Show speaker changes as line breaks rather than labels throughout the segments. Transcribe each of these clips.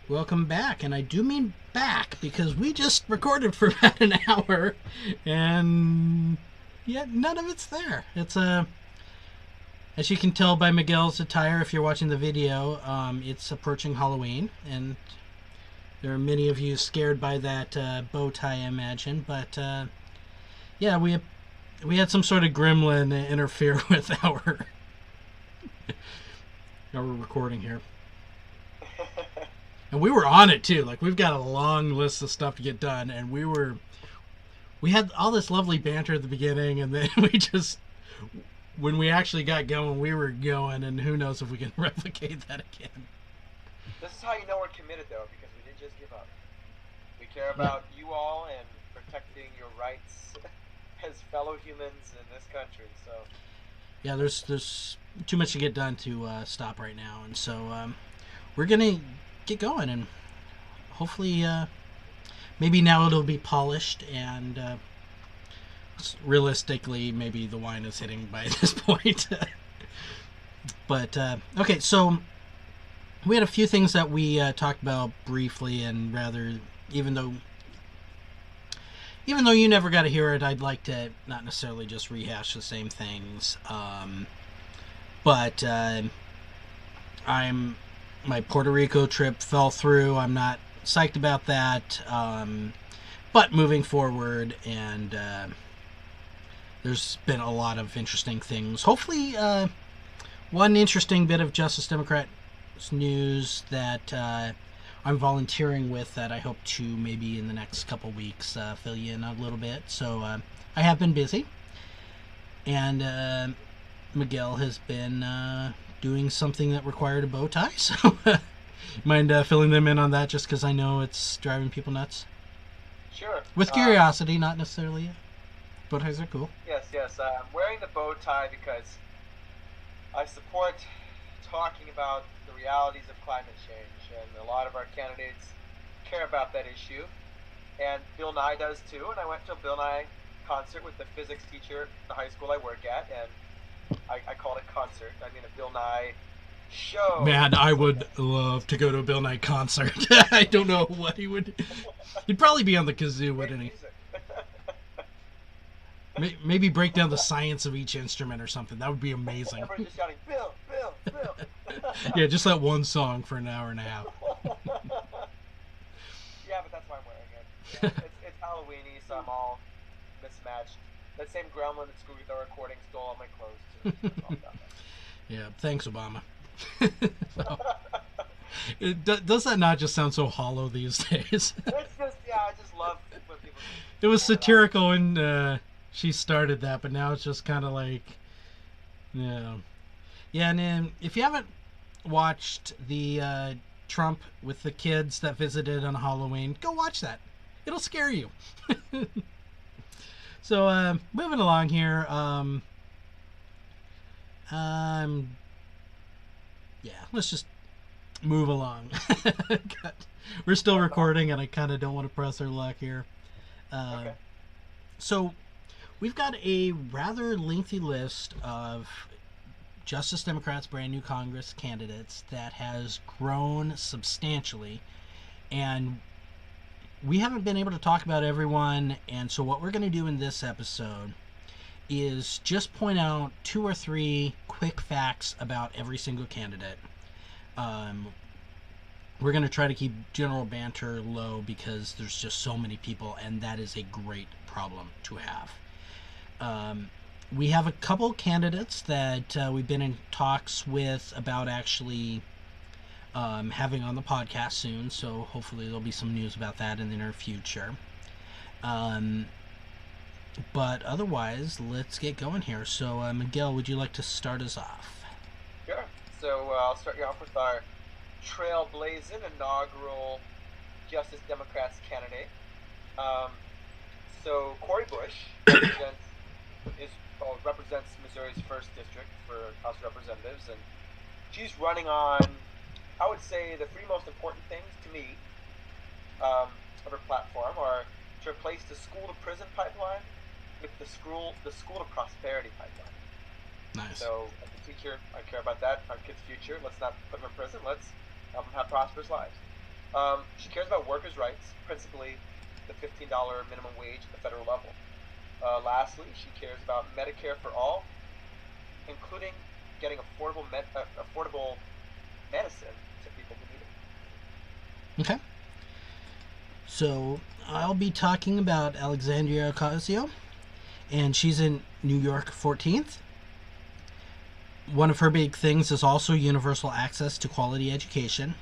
Welcome back, and I do mean back because we just recorded for about an hour, and yet none of it's there. It's as you can tell by Miguel's attire, if you're watching the video, it's approaching Halloween, and there are many of you scared by that bow tie, I imagine. But yeah, we had some sort of gremlin interfere with our recording here. And we were on it too. Like, we've got a long list of stuff to get done, and we had all this lovely banter at the beginning, and then when we actually got going, we were going, and who knows if we can replicate that again.
This is how you know we're committed, though, because we didn't just give up. We care
Yeah,
about you all and protecting your rights as fellow humans in this country. So,
yeah. There's too much to get done to stop right now, and so we're gonna get going, and hopefully, maybe now it'll be polished, and realistically, maybe the wine is hitting by this point. But okay, so we had a few things that we talked about briefly, and rather, even though even though you never got to hear it, I'd like to not necessarily just rehash the same things. But I'm my Puerto Rico trip fell through. I'm not psyched about that. But moving forward, and there's been a lot of interesting things. Hopefully, one interesting bit of Justice Democrat news that I'm volunteering with that I hope to maybe in the next couple weeks fill you in a little bit. So I have been busy, and Miguel has been doing something that required a bow tie. So mind filling them in on that, just because I know it's driving people nuts.
sure.
With curiosity, not necessarily. Bow ties are cool.
Yes, yes. I'm wearing the bow tie because I support talking about the realities of climate change, and a lot of our candidates care about that issue. And Bill Nye does too. And I went to a Bill Nye concert with the physics teacher at the high school I work at, and I called it concert. I mean a Bill Nye show.
Man, I would love to go to a Bill Nye concert. I don't know what he would. He'd probably be on the kazoo,
Great
wouldn't he?
music.
Maybe break down the science of each instrument or something. That would be amazing.
Everyone's just shouting, Bill, Bill, Bill.
Yeah, just that one song for an hour and a half.
Yeah, but that's why I'm wearing it. Yeah, it's Halloweeny, so I'm all mismatched. That same gremlin that screwed with our recording stole all my clothes too. So it's all done.
Yeah, thanks, Obama. So, does that not just sound so hollow these days?
It's just, yeah, I just love when people
It was
pull it off.
satirical when she started that, but now it's just kind of like, yeah. Yeah, and then if you haven't watched the Trump with the kids that visited on Halloween, go watch that. It'll scare you. So, moving along here. Yeah, let's just move along. We're still recording, and I kind of don't want to press our luck here. Uh,
Okay.
so, we've got a rather lengthy list of Justice Democrats' brand new Congress candidates that has grown substantially, and we haven't been able to talk about everyone. And so, what we're going to do in this episode is just point out two or three quick facts about every single candidate. Um, we're going to try to keep general banter low because there's just so many people, and that is a great problem to have. We have a couple candidates that we've been in talks with about actually having on the podcast soon, so hopefully there'll be some news about that in the near future. Um, but otherwise, let's get going here. So, Miguel, would you like to start us off?
Sure. So I'll start you off with our trailblazing inaugural Justice Democrats candidate. Um, so Cori Bush represents Missouri's first district for House of Representatives, and she's running on, I would say, the three most important things to me of her platform are to replace the school to prison pipeline with the school to prosperity pipeline.
Nice.
So as a teacher, I care about that, our kids' future. Let's not put them in prison. Let's help them have prosperous lives. She cares about workers' rights, principally the $15 minimum wage at the federal level. Lastly, she cares about Medicare for all, including getting affordable medicine to people who need
Okay. So I'll be talking about Alexandria Ocasio, and she's in New York 14th. One of her big things is also universal access to quality education.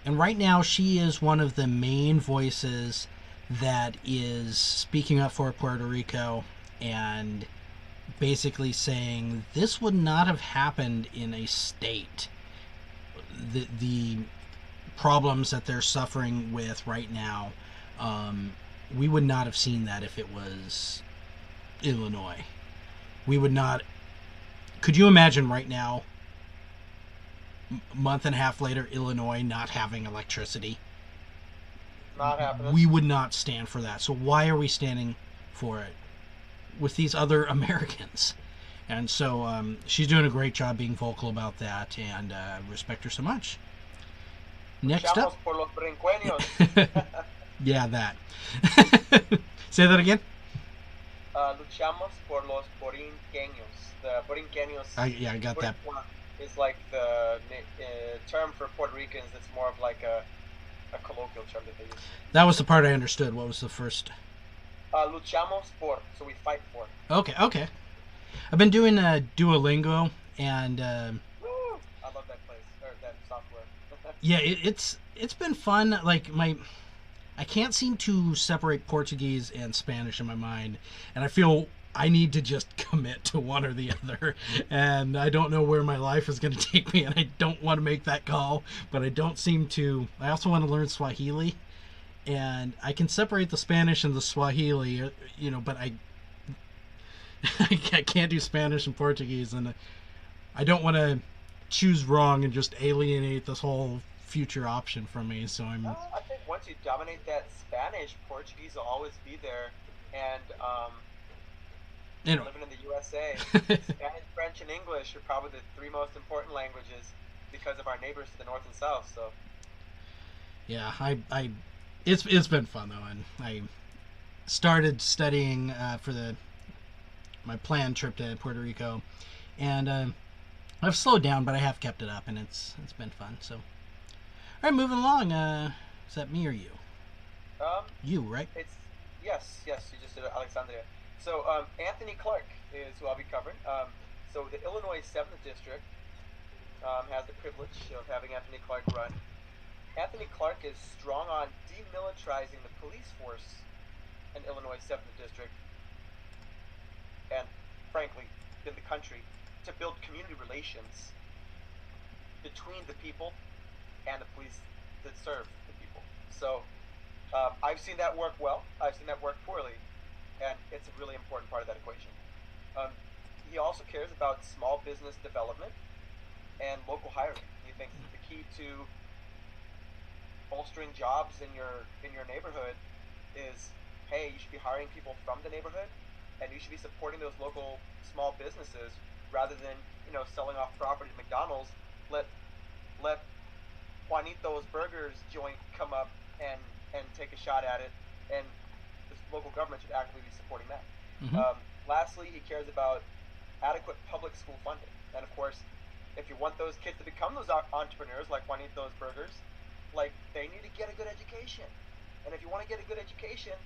And right now, she is one of the main voices that is speaking up for Puerto Rico and basically saying this would not have happened in a state. The problems that they're suffering with right now, we would not have seen that if it was Illinois. We would not. Could you imagine right now, month and a half later, Illinois not having electricity?
it. Not happening.
We would not stand for that. So why are we standing for it with these other Americans? And so she's doing a great job being vocal about that, and respect her so much. Next
Luchamos
up.
por los brinqueños.
Yeah, that. Say that again.
Luchamos por los borinqueños. The borinqueños.
Yeah, I got that.
Is like the term for Puerto Ricans. It's more of like a colloquial term that they use.
That was the part I understood. What was the first?
Luchamos por, so we fight for.
Okay. I've been doing Duolingo, and
Woo! I love that place or that software.
yeah, it's been fun. Like I can't seem to separate Portuguese and Spanish in my mind, and I feel I need to just commit to one or the other, and I don't know where my life is going to take me, and I don't want to make that call, but I don't seem to. I also want to learn Swahili, and I can separate the Spanish and the Swahili, but I can't do Spanish and Portuguese, and I don't want to choose wrong and just alienate this whole future option from me, so I'm...
I think once you dominate that Spanish, Portuguese will always be there, and living in the USA, Spanish, French, and English are probably the three most important languages because of our neighbors to the north and south. So,
yeah, it's been fun though, and I started studying for my planned trip to Puerto Rico, and I've slowed down, but I have kept it up, and it's been fun. So, all right, moving along. Is that me or you? You, right?
It's yes. You just did Alexandria. So Anthony Clark is who I'll be covering. So the Illinois 7th District has the privilege of having Anthony Clark run. Anthony Clark is strong on demilitarizing the police force in Illinois 7th District and, frankly, in the country to build community relations between the people and the police that serve the people. So I've seen that work well. I've seen that work poorly. And it's a really important part of that equation. He also cares about small business development and local hiring. He thinks that the key to bolstering jobs in your neighborhood is, hey, you should be hiring people from the neighborhood, and you should be supporting those local small businesses rather than selling off property to McDonald's. Let Juanito's Burgers joint come up and take a shot at it, and local government should actively be supporting that.
Mm-hmm.
Lastly, he cares about adequate public school funding. And of course, if you want those kids to become those entrepreneurs like Juanito's Burgers, they need to get a good education. And if you want to get a good education,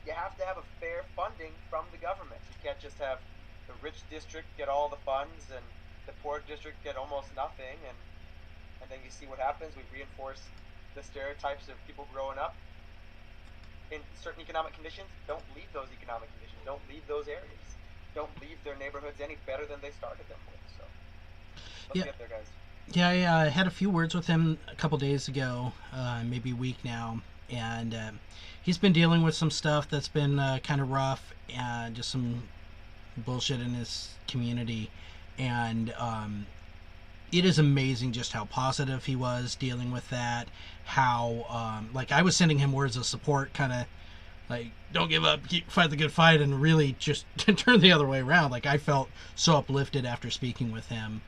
you have to have a fair funding from the government. You can't just have the rich district get all the funds and the poor district get almost nothing. And then you see what happens. We reinforce the stereotypes of people growing up in certain economic conditions. Don't leave those economic conditions. Don't leave those areas. Don't leave their neighborhoods any better than they started them with. So let's get there, guys.
Yeah, I had a few words with him a couple days ago, maybe a week now, and he's been dealing with some stuff that's been kind of rough, and just some bullshit in his community, and it is amazing just how positive he was dealing with that. How I was sending him words of support, kind of don't give up, fight the good fight, and really just turn the other way around. I felt so uplifted after speaking with him,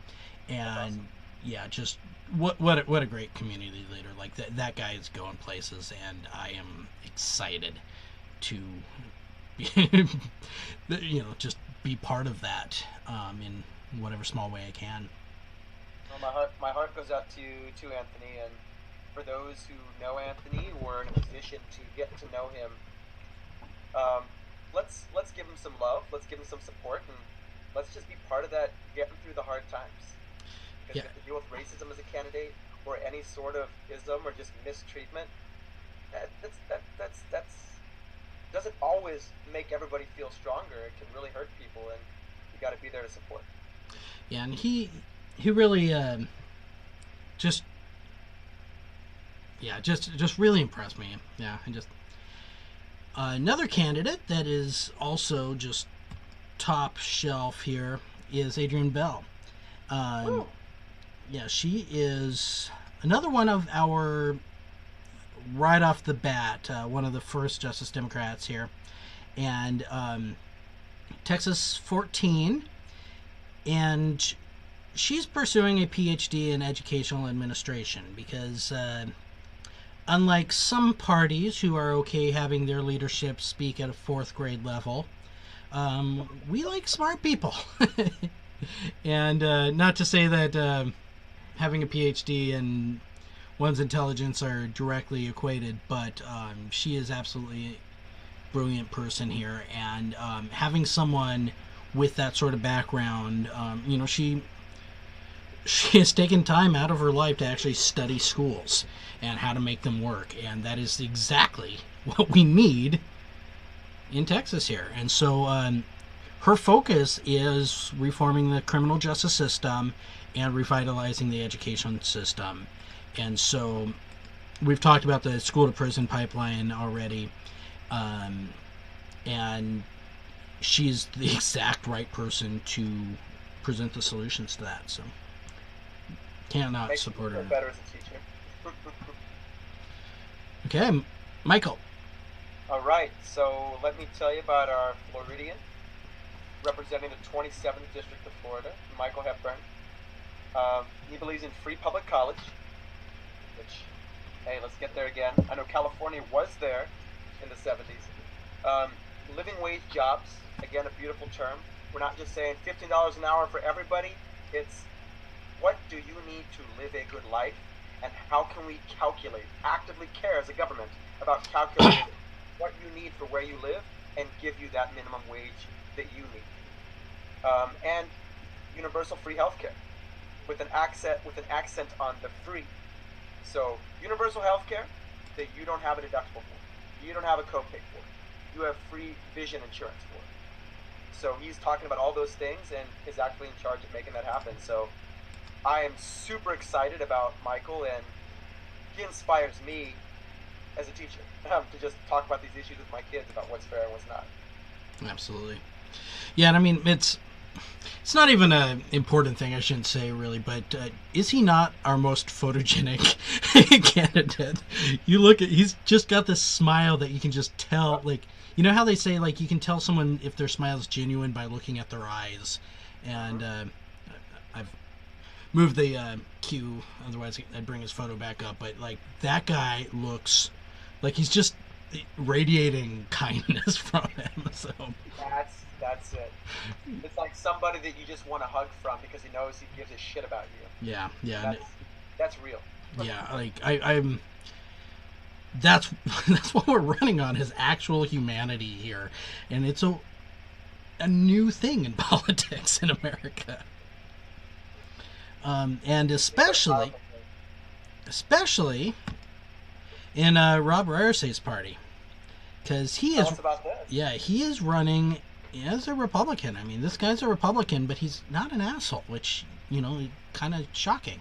and yeah, just what a great community leader. Like that guy is going places, and I am excited to just be part of that in whatever small way I can.
Well, my heart goes out to Anthony, and for those who know Anthony or are in a position to get to know him, um, let's give him some love, let's give him some support, and let's just be part of that, getting through the hard times. Because
Yeah,
you have to deal with racism as a candidate, or any sort of ism, or just mistreatment. That's doesn't always make everybody feel stronger. It can really hurt people, and you got to be there to support.
yeah, and he really just just really impressed me. Yeah, and just another candidate that is also just top shelf here is Adrienne Bell. Um,
Woo!
yeah, she is another one of our right off the bat, one of the first Justice Democrats here, and Texas 14, and she's pursuing a PhD in educational administration because, unlike some parties who are okay having their leadership speak at a fourth grade level, we like smart people. And not to say that having a PhD and one's intelligence are directly equated, but she is absolutely a brilliant person here. And having someone with that sort of background, she has taken time out of her life to actually study schools and how to make them work, and that is exactly what we need in Texas here. And so her focus is reforming the criminal justice system and revitalizing the education system. And so we've talked about the school to prison pipeline already, and she's the exact right person to present the solutions to that. So cannot
Makes me
support
feel
her.
better as a teacher.
Okay, Michael.
All right, so let me tell you about our Floridian representing the 27th District of Florida, Michael Hepburn. He believes in free public college, which, hey, let's get there again. I know California was there in the 70s. Living wage jobs, again, a beautiful term. We're not just saying $15 an hour for everybody. It's what do you need to live a good life, and how can we calculate, actively care as a government about calculating what you need for where you live and give you that minimum wage that you need. And universal free healthcare with an accent on the free. So universal healthcare that you don't have a deductible for, you don't have a copay for, you have free vision insurance for. So he's talking about all those things and is actually in charge of making that happen. So I am super excited about Michael, and he inspires me as a teacher to just talk about these issues with my kids about what's fair and what's not.
Absolutely. Yeah, and I mean it's not even an important thing, I shouldn't say really, but is he not our most photogenic candidate? You look at, he's just got this smile that you can just tell, like, you know how they say, like, you can tell someone if their smile is genuine by looking at their eyes. And I've moved the cue, otherwise I'd bring his photo back up, but like that guy looks like he's just radiating kindness from him. So
That's it. It's like somebody that you just want to hug from because he knows he gives a shit about you.
yeah,
That's real.
yeah, like I'm. That's that's what we're running on, is actual humanity here, and it's a new thing in politics in America. And especially in Rob Rarce's party, because he
Tell
is,
us about this.
yeah, he is running as a Republican. I mean, this guy's a Republican, but he's not an asshole, which, kind of shocking.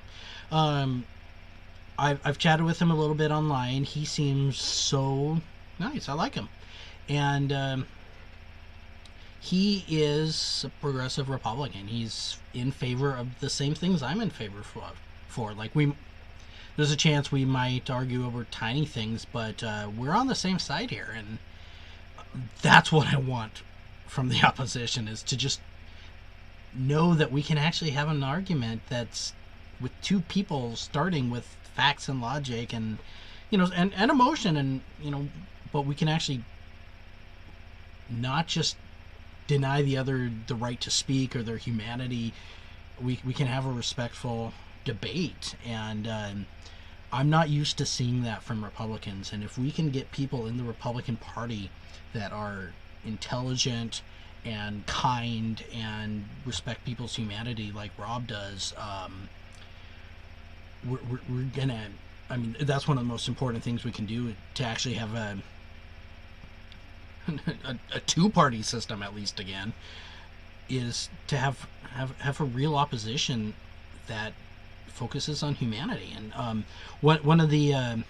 I've chatted with him a little bit online. He seems so nice. I like him, and he is a progressive Republican. He's in favor of the same things I'm in favor for. Like, there's a chance we might argue over tiny things, but we're on the same side here, and that's what I want from the opposition, is to just know that we can actually have an argument that's with two people starting with facts and logic and and emotion, and but we can actually not just deny the other the right to speak or their humanity. We can have a respectful debate, and I'm not used to seeing that from Republicans. And if we can get people in the Republican Party that are intelligent and kind and respect people's humanity like Rob does, we're gonna. I mean, that's one of the most important things we can do to actually have a two-party system at least again, is to have a real opposition that focuses on humanity. And one of the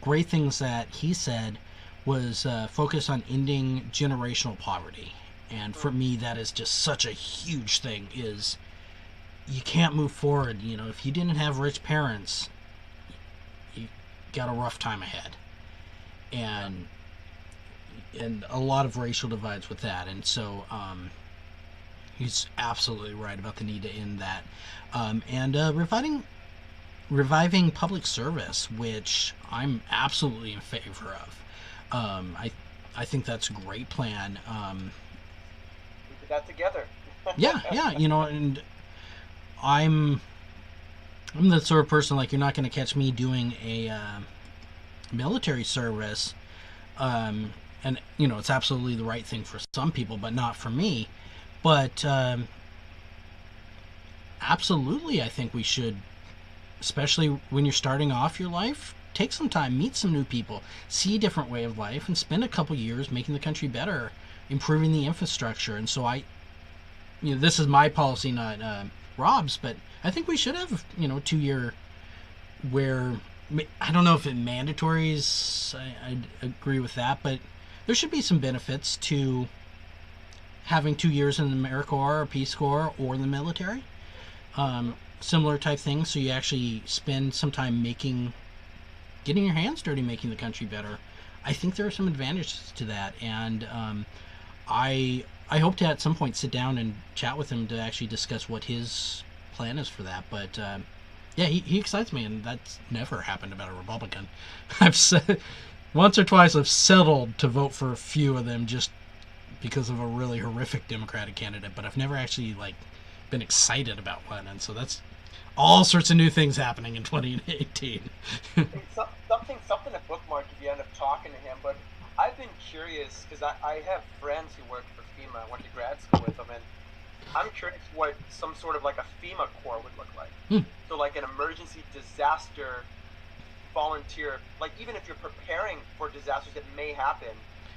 great things that he said was focus on ending generational poverty. And for me, that is just such a huge thing. Is you can't move forward. If you didn't have rich parents, you got a rough time ahead, and a lot of racial divides with that. And so he's absolutely right about the need to end that, and reviving public service, which I'm absolutely in favor of. I think that's a great plan.
We did that together.
Yeah, and I'm the sort of person, like, you're not going to catch me doing a military service, and it's absolutely the right thing for some people, but not for me. But absolutely, I think we should, especially when you're starting off your life, take some time, meet some new people, see a different way of life, and spend a couple years making the country better, improving the infrastructure. And so this is my policy, not Rob's, but I think we should have, 2-year, where, I don't know if it mandatory is, I'd agree with that, but there should be some benefits to having 2 years in the AmeriCorps or Peace Corps or the military. Similar type things, so you actually spend some time getting your hands dirty, making the country better. I think there are some advantages to that, and I hope to at some point sit down and chat with him to actually discuss what his plan is for that. But yeah, he excites me, and that's never happened about a Republican. I've said once or twice I've settled to vote for a few of them just because of a really horrific Democratic candidate, but I've never actually been excited about one. And so that's all sorts of new things happening in 2018.
Something to bookmark if you end up talking to him. But I've been curious because I have friends who work for FEMA. I went to grad school with them, and I'm curious what some sort of like a FEMA Corps would look like. So like an emergency disaster volunteer, like even if you're preparing for disasters that may happen,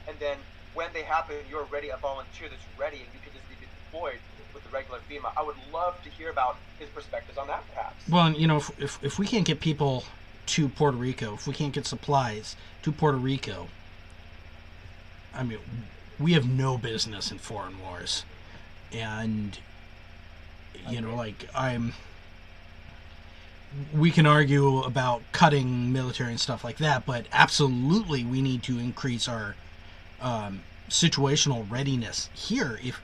and then when they happen, you're already a volunteer that's ready, and you can just be deployed with the regular FEMA. I would love to hear about his perspectives on that, perhaps.
Well, if we can't get people to Puerto Rico, if we can't get supplies to Puerto Rico, I mean, we have no business in foreign wars. And we can argue about cutting military and stuff like that, but absolutely we need to increase our situational readiness here. If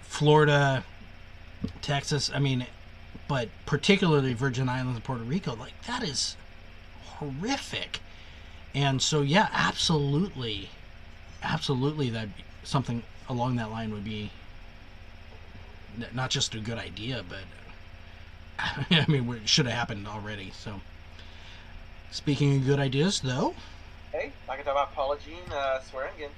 Florida, Texas, but particularly Virgin Islands and Puerto Rico, that is horrific. And so, yeah, absolutely, that something along that line would be not just a good idea, but it should have happened already. So, speaking of good ideas, though.
Hey, I can talk about Paula Jean Swearingen.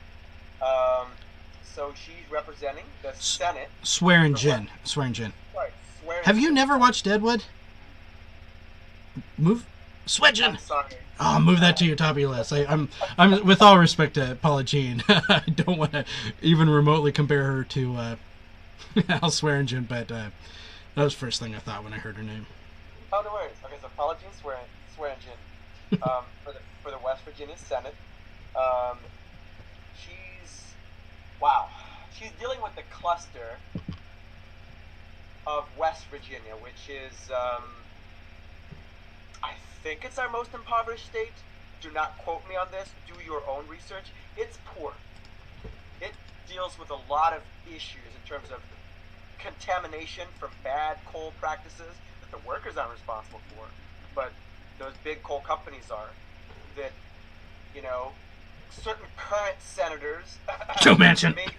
So she's representing the Senate.
Swearingen.
Right, Swearingen.
Have you never watched Deadwood? Swearingen.
I'm sorry.
Oh, move that to your top of your list. I'm with all respect to Paula Jean, I don't want to even remotely compare her to Al Swearingen, but that was the first thing I thought when I heard her name.
Oh, no worries. Okay, so Paula Jean Swearingen for the West Virginia Senate. She's dealing with the cluster of West Virginia, which is I think it's our most impoverished state. Do not quote me on this. Do your own research. It's poor. It deals with a lot of issues in terms of contamination from bad coal practices. The that the workers aren't responsible for, but those big coal companies are. That, you know, certain current senators
Joe Manchin.
maybe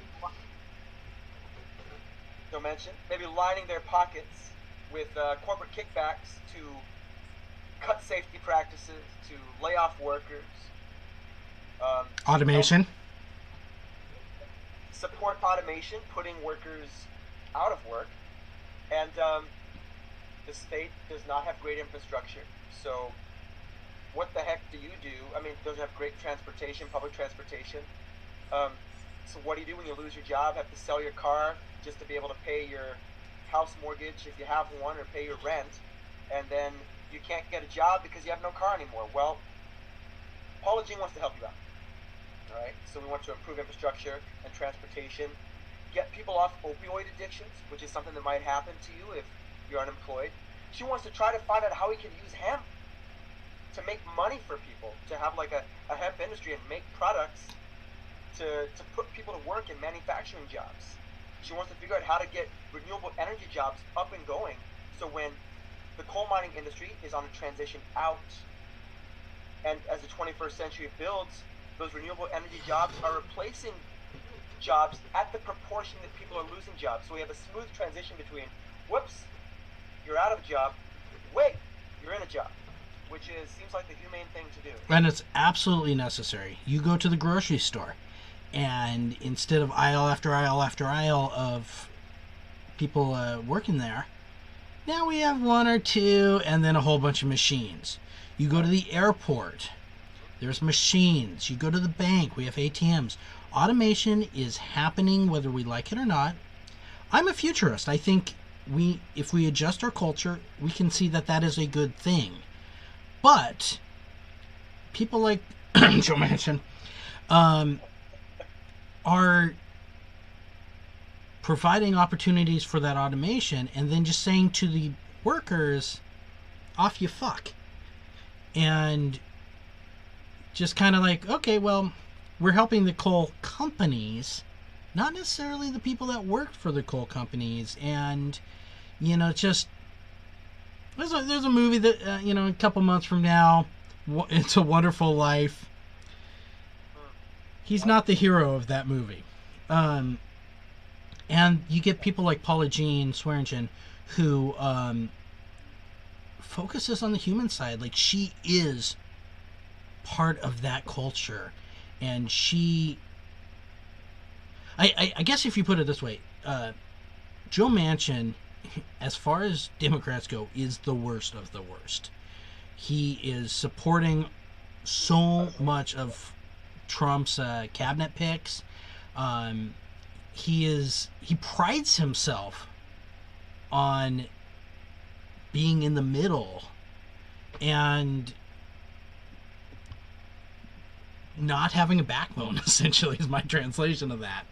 don't mention maybe lining their pockets with corporate kickbacks to cut safety practices, to lay off workers, to
Automation.
support automation, putting workers out of work, and the state does not have great infrastructure. So, what the heck do you do? I mean, it doesn't have great transportation, public transportation. Um, so, what do you do when you lose your job? Have to sell your car just to be able to pay your house mortgage if you have one, or pay your rent, and then you can't get a job because you have no car anymore. Well, Paula Jean wants to help you out. All right, so we want to improve infrastructure and transportation, get people off opioid addictions, which is something that might happen to you if you're unemployed. She wants to try to find out how we can use hemp to make money for people, to have like a hemp industry and make products to put people to work in manufacturing jobs. She wants to figure out how to get renewable energy jobs up and going, so when the coal mining industry is on a transition out, and as the 21st century builds, those renewable energy jobs are replacing jobs at the proportion that people are losing jobs. So we have a smooth transition between, whoops, you're out of a job, wait, you're in a job, which seems like the humane thing to do.
And it's absolutely necessary. You go to the grocery store, and instead of aisle after aisle after aisle of people working there, now we have one or two and then a whole bunch of machines. You go to the airport, there's machines. You go to the bank, we have ATMs. Automation is happening whether we like it or not. I'm a futurist. I think if we adjust our culture, we can see that that is a good thing. But people like Joe Manchin are providing opportunities for that automation and then just saying to the workers, off you fuck. And just kind of like, okay, well, we're helping the coal companies, not necessarily the people that worked for the coal companies. And, you know, just there's a movie that, you know, a couple months from now, It's a Wonderful Life. He's not the hero of that movie. And you get people like Paula Jean Swearingen, who focuses on the human side. Like, she is part of that culture. And she... I guess if you put it this way, Joe Manchin, as far as Democrats go, is the worst of the worst. He is supporting so much of Trump's cabinet picks. He prides himself on being in the middle and not having a backbone, essentially, is my translation of that.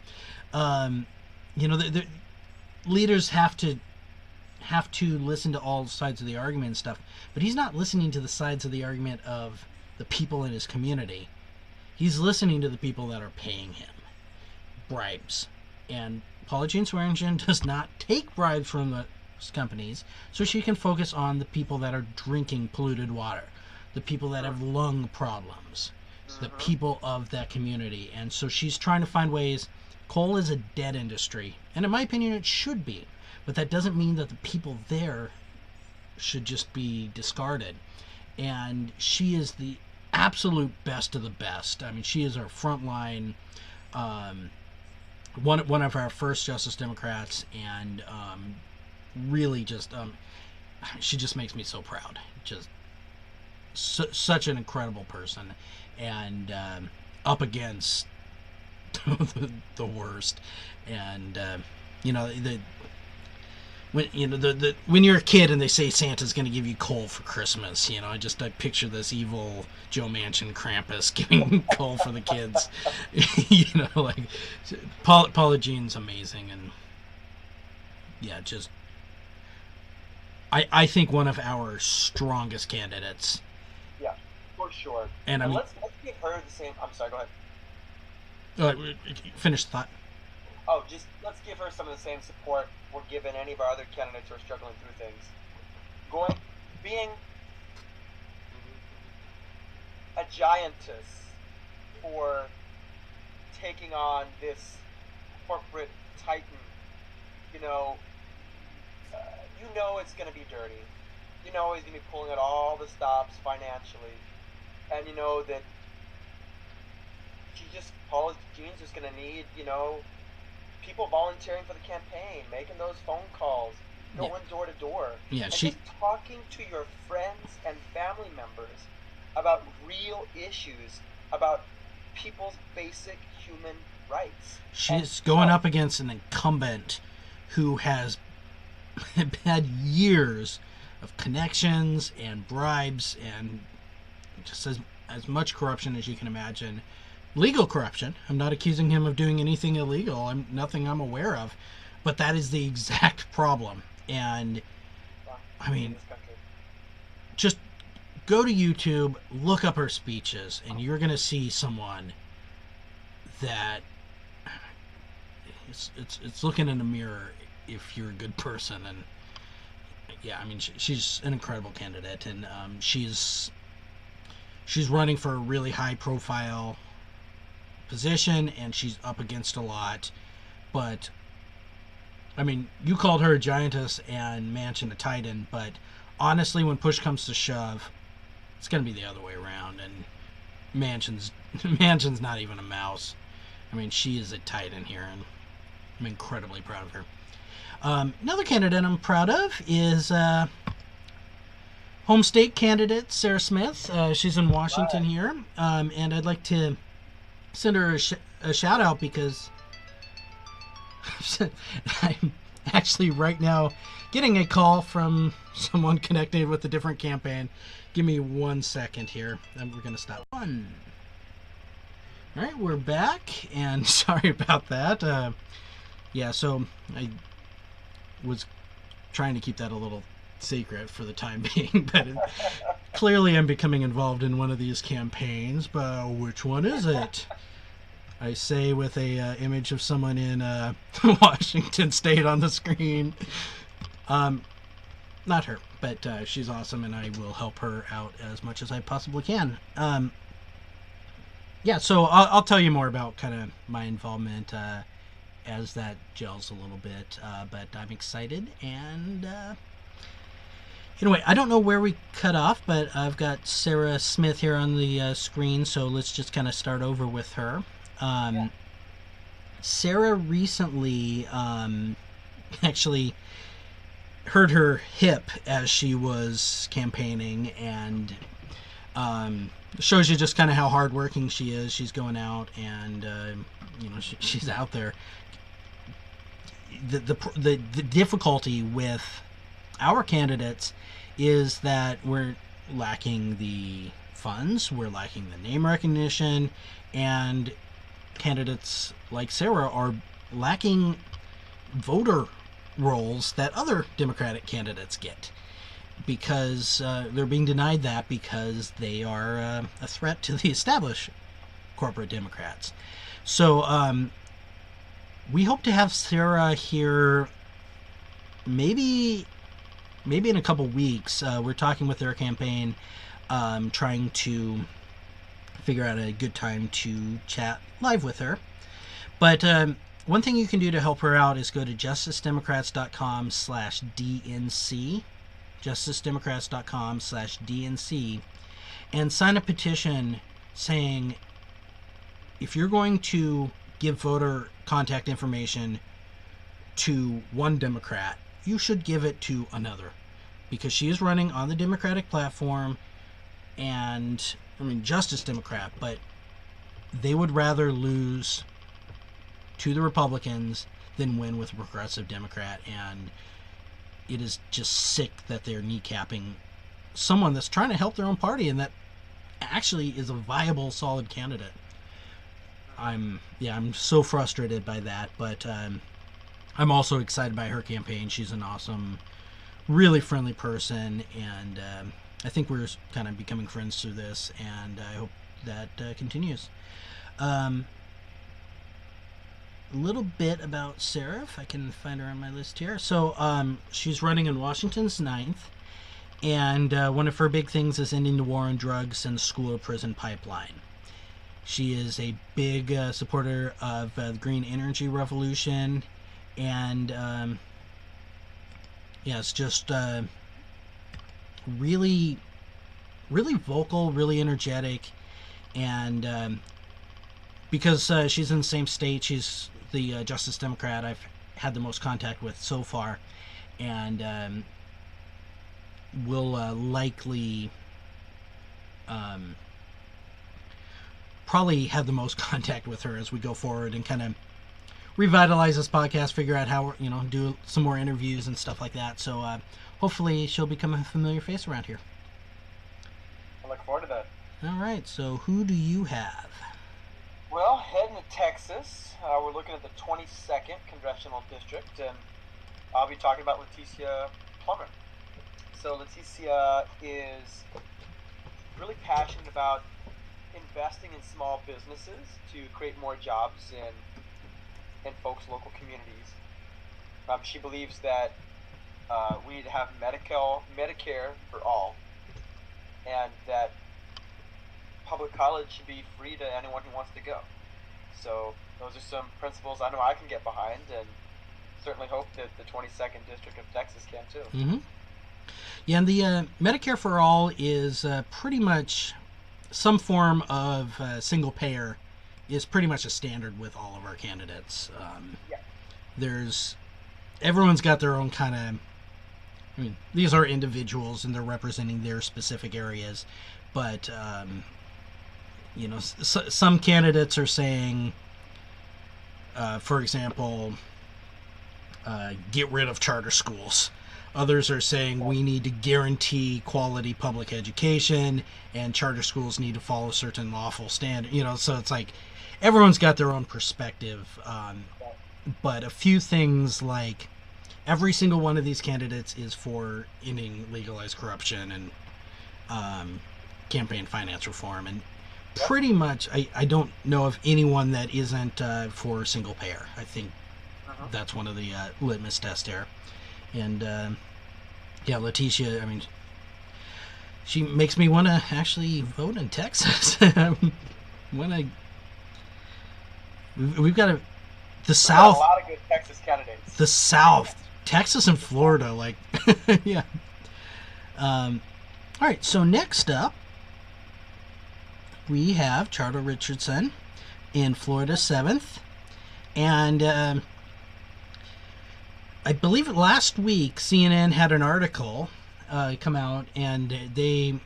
You know, the leaders have to listen to all sides of the argument and stuff, but he's not listening to the sides of the argument of the people in his community. He's listening to the people that are paying him bribes. And Paula Jean Swearingen does not take bribes from the companies, so she can focus on the people that are drinking polluted water, the people that have lung problems, the people of that community. And so she's trying to find ways. Coal is a dead industry, and in my opinion it should be, but that doesn't mean that the people there should just be discarded. And she is the absolute best of the best. I mean, she is our frontline, one of our first Justice Democrats, and really just she just makes me so proud. Just such an incredible person, and up against the worst. And you know, when you're a kid and they say Santa's going to give you coal for Christmas, you know, I picture this evil Joe Manchin Krampus giving coal for the kids. You know, like Paula Jean's amazing, and yeah, just I think one of our strongest candidates.
Yeah, for sure.
And I mean,
let's give her the same. I'm sorry. Go ahead.
Finish the thought.
Oh, just let's give her some of the same support we're giving any of our other candidates who are struggling through things. going, being a giantess for taking on this corporate titan. You know, it's going to be dirty. You know he's going to be pulling out all the stops financially, and you know that Paula Jean's just going to need, people volunteering for the campaign, making those phone calls, going door to door,
Yeah,
and just talking to your friends and family members about real issues, about people's basic human rights.
She's going up against an incumbent who has had years of connections and bribes and just as much corruption as you can imagine. Legal corruption. I'm not accusing him of doing anything illegal. Nothing I'm aware of. But that is the exact problem. And, I mean, just go to YouTube, look up her speeches, and you're going to see someone that it's looking in a mirror if you're a good person. And, yeah, I mean, she's an incredible candidate. And she's running for a really high-profile position, and she's up against a lot. But I mean, you called her a giantess and Manchin a titan, but honestly, when push comes to shove, it's going to be the other way around, and Manchin's not even a mouse. I mean, she is a titan here, and I'm incredibly proud of her. Another candidate I'm proud of is home state candidate Sarah Smith. She's in Washington here, and I'd like to send her a shout out because I'm actually right now getting a call from someone connected with a different campaign. Give me 1 second here, and we're going to stop. All right, we're back, and sorry about that. Yeah, so I was trying to keep that a little secret for the time being, but clearly I'm becoming involved in one of these campaigns, but which one is it? I say with a image of someone in Washington State on the screen. Not her, but she's awesome, and I will help her out as much as I possibly can. Yeah, so I'll tell you more about kind of my involvement as that gels a little bit, but I'm excited. And anyway, I don't know where we cut off, but I've got Sarah Smith here on the screen, so let's just kind of start over with her. Sarah recently actually hurt her hip as she was campaigning, and shows you just kind of how hardworking she is. She's going out, and she's out there. The difficulty with our candidates is that we're lacking the funds, we're lacking the name recognition, and candidates like Sarah are lacking voter rolls that other Democratic candidates get, because they're being denied that because they are a threat to the established corporate Democrats. So we hope to have Sarah here maybe in a couple weeks. We're talking with their campaign, trying to figure out a good time to chat live with her. But one thing you can do to help her out is go to justicedemocrats.com/DNC, justicedemocrats.com/DNC, and sign a petition saying if you're going to give voter contact information to one Democrat, you should give it to another, because she is running on the Democratic platform, and I mean, Justice Democrat, but they would rather lose to the Republicans than win with a progressive Democrat, and it is just sick that they're kneecapping someone that's trying to help their own party and that actually is a viable, solid candidate. I'm so frustrated by that, but I'm also excited by her campaign. She's an awesome, really friendly person, and I think we're kind of becoming friends through this, and I hope that continues. A little bit about Sarah, if I can find her on my list here. So she's running in Washington's 9th, And one of her big things is ending the war on drugs and the school to prison pipeline. She is a big supporter of the green energy revolution, and yeah, it's just really, really vocal, really energetic, and because she's in the same state, she's the Justice Democrat I've had the most contact with so far, and will likely probably have the most contact with her as we go forward and kind of revitalize this podcast, figure out how, do some more interviews and stuff like that. So hopefully she'll become a familiar face around here.
I look forward to that.
All right, so who do you have?
Well, heading to Texas, we're looking at the 22nd Congressional District, and I'll be talking about Leticia Plummer. So Leticia is really passionate about investing in small businesses to create more jobs in folks' local communities. She believes that we need to have Medicare for all, and that public college should be free to anyone who wants to go. So those are some principles I know I can get behind, and certainly hope that the 22nd District of Texas can too.
Mm-hmm. Yeah, and the Medicare for All is pretty much some form of single payer is pretty much a standard with all of our candidates.
Yeah.
Everyone's got their own kind of, these are individuals and they're representing their specific areas, but some candidates are saying, for example, get rid of charter schools. Others are saying we need to guarantee quality public education, and charter schools need to follow certain lawful standards. So it's like everyone's got their own perspective. But a few things, like every single one of these candidates is for ending legalized corruption and campaign finance reform. And pretty much, I don't know of anyone that isn't for single payer. I think that's one of the litmus tests there. And Leticia, she makes me want to actually vote in Texas. We've got the South.
A lot of good Texas candidates.
The South, Texas and Florida, yeah. All right, so next up, we have Charter Richardson in Florida 7th, and I believe last week CNN had an article come out, and they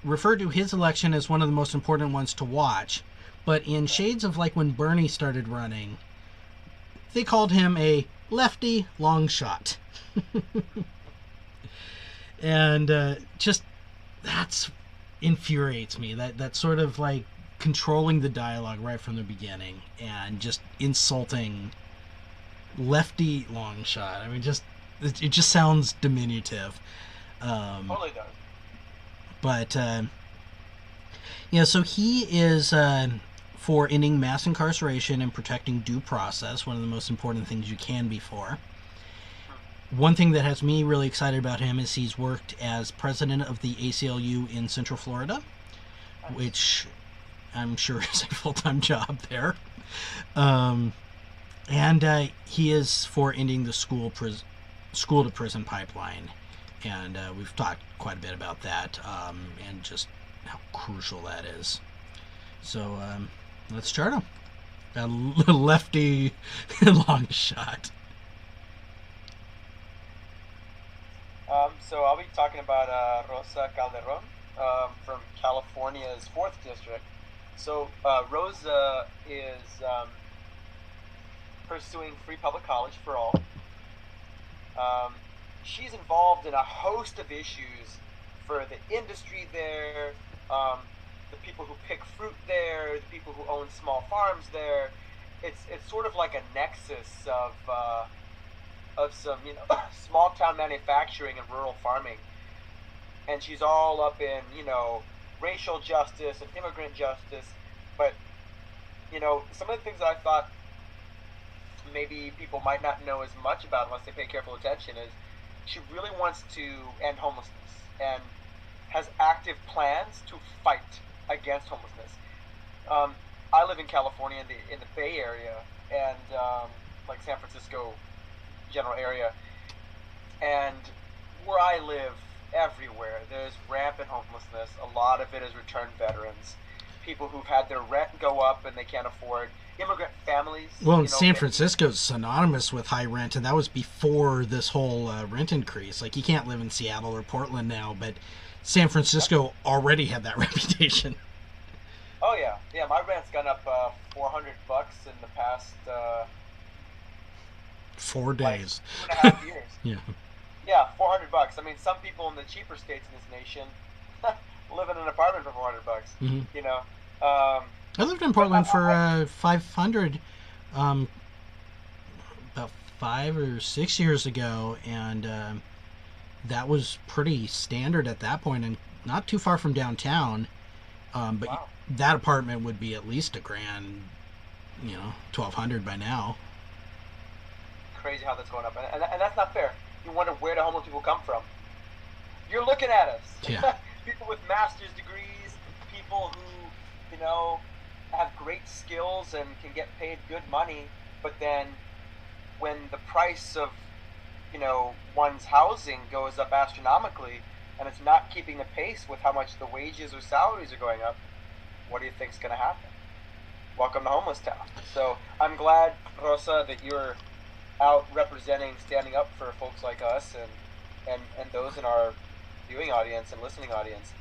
referred to his election as one of the most important ones to watch. But in shades of like when Bernie started running, they called him a lefty long shot. And just that's infuriates me. That sort of like controlling the dialogue right from the beginning and just insulting lefty long shot. It just sounds diminutive.
Totally does.
But so he is for ending mass incarceration and protecting due process, one of the most important things you can be for. One thing that has me really excited about him is he's worked as president of the ACLU in Central Florida, which I'm sure is a full-time job there. And he is for ending the school to prison pipeline, and we've talked quite a bit about that, and just how crucial that is. So let's start him. A lefty long shot.
So I'll be talking about Rosa Calderon from California's 4th District. So Rosa is pursuing free public college for all. She's involved in a host of issues for the industry there, the people who pick fruit there, the people who own small farms there. It's sort of like a nexus of some small town manufacturing and rural farming, and she's all up in racial justice and immigrant justice. But some of the things that I thought maybe people might not know as much about unless they pay careful attention is she really wants to end homelessness and has active plans to fight against homelessness. Um, I live in California in the Bay Area and like San Francisco general area, and where I live, everywhere there's rampant homelessness. A lot of it is returned veterans, people who've had their rent go up and they can't afford. Immigrant families,
Well, and
you know,
San Francisco's synonymous with high rent, and that was before this whole rent increase. Like, you can't live in Seattle or Portland now, but San Francisco already had that reputation.
oh yeah, yeah. My rent's gone up $400 in the past
Four
like
days.
2.5 years.
Yeah.
Yeah, $400. I mean, some people in the cheaper states in this nation live in an apartment for $400.
Hmm.
You know, um,
I lived in
but
Portland for 500 um, about 5 or 6 years ago, and that was pretty standard at that point, and not too far from downtown. But
wow,
that apartment would be at least a grand, 1,200 by now.
crazy how that's going up, and that's not fair. You wonder where the homeless people come from. You're looking at us,
Yeah.
people with master's degrees, people who, you know, have great skills and can get paid good money, but then when the price of, one's housing goes up astronomically, and it's not keeping the pace with how much the wages or salaries are going up, what do you think's going to happen? Welcome to homeless town. So I'm glad, Rosa, that you're out representing, standing up for folks like us and those in our viewing audience and listening audience.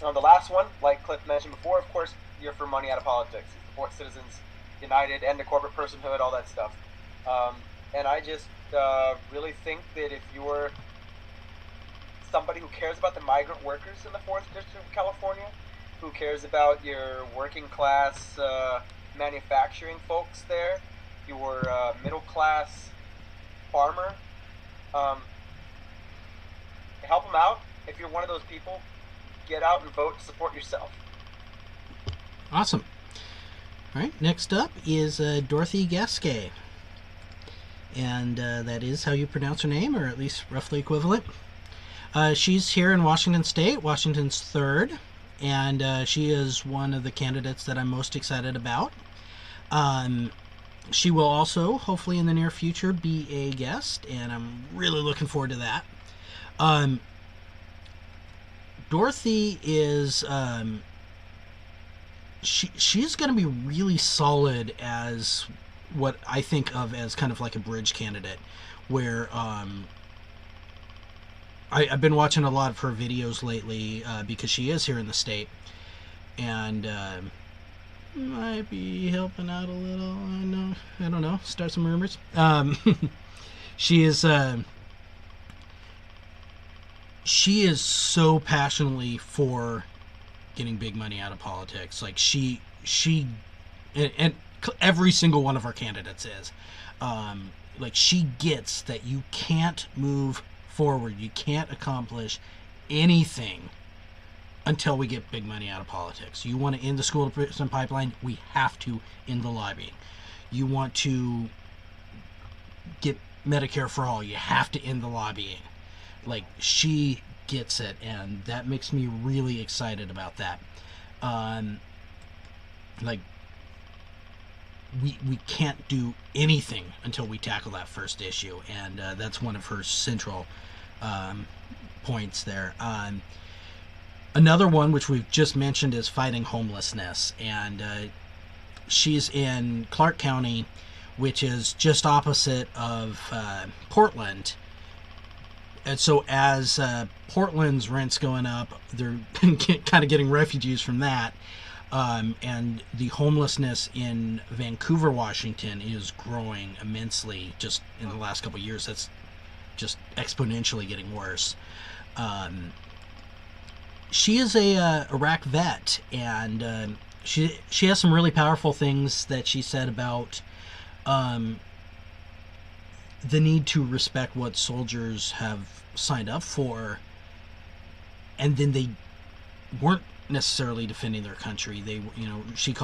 The last one, like Cliff mentioned before, of course, you're for money out of politics. You support Citizens United, end the corporate personhood, all that stuff. And I just really think that if you're somebody who cares about the migrant workers in the 4th District of California, who cares about your working class manufacturing folks there, your middle class farmer, help them out. If you're one of those people, get out and vote to support yourself.
Awesome. All right, next up is Dorothy Gasquet. And that is how you pronounce her name, or at least roughly equivalent. She's here in Washington State, Washington's 3rd, and she is one of the candidates that I'm most excited about. She will also, hopefully in the near future, be a guest, and I'm really looking forward to that. Dorothy is she's going to be really solid as what I think of as kind of like a bridge candidate, where I've been watching a lot of her videos lately because she is here in the state, and might be helping out a little. I don't know. Start some rumors. She is so passionately for getting big money out of politics. Like she and every single one of our candidates is. Like, she gets that you can't move forward, you can't accomplish anything until we get big money out of politics. You want to end the school to prison pipeline, we have to end the lobbying. You want to get Medicare for all, you have to end the lobbying. Like, she gets it, and that makes me really excited about that. Like, we can't do anything until we tackle that first issue, and that's one of her central points there. Another one, which we've just mentioned, is fighting homelessness, and she's in Clark County, which is just opposite of Portland. And so as Portland's rent's going up, they're kind of getting refugees from that. And the homelessness in Vancouver, Washington is growing immensely just in the last couple of years. That's just exponentially getting worse. She is a Iraq vet, and she has some really powerful things that she said about the need to respect what soldiers have signed up for, and then they weren't necessarily defending their country. They, she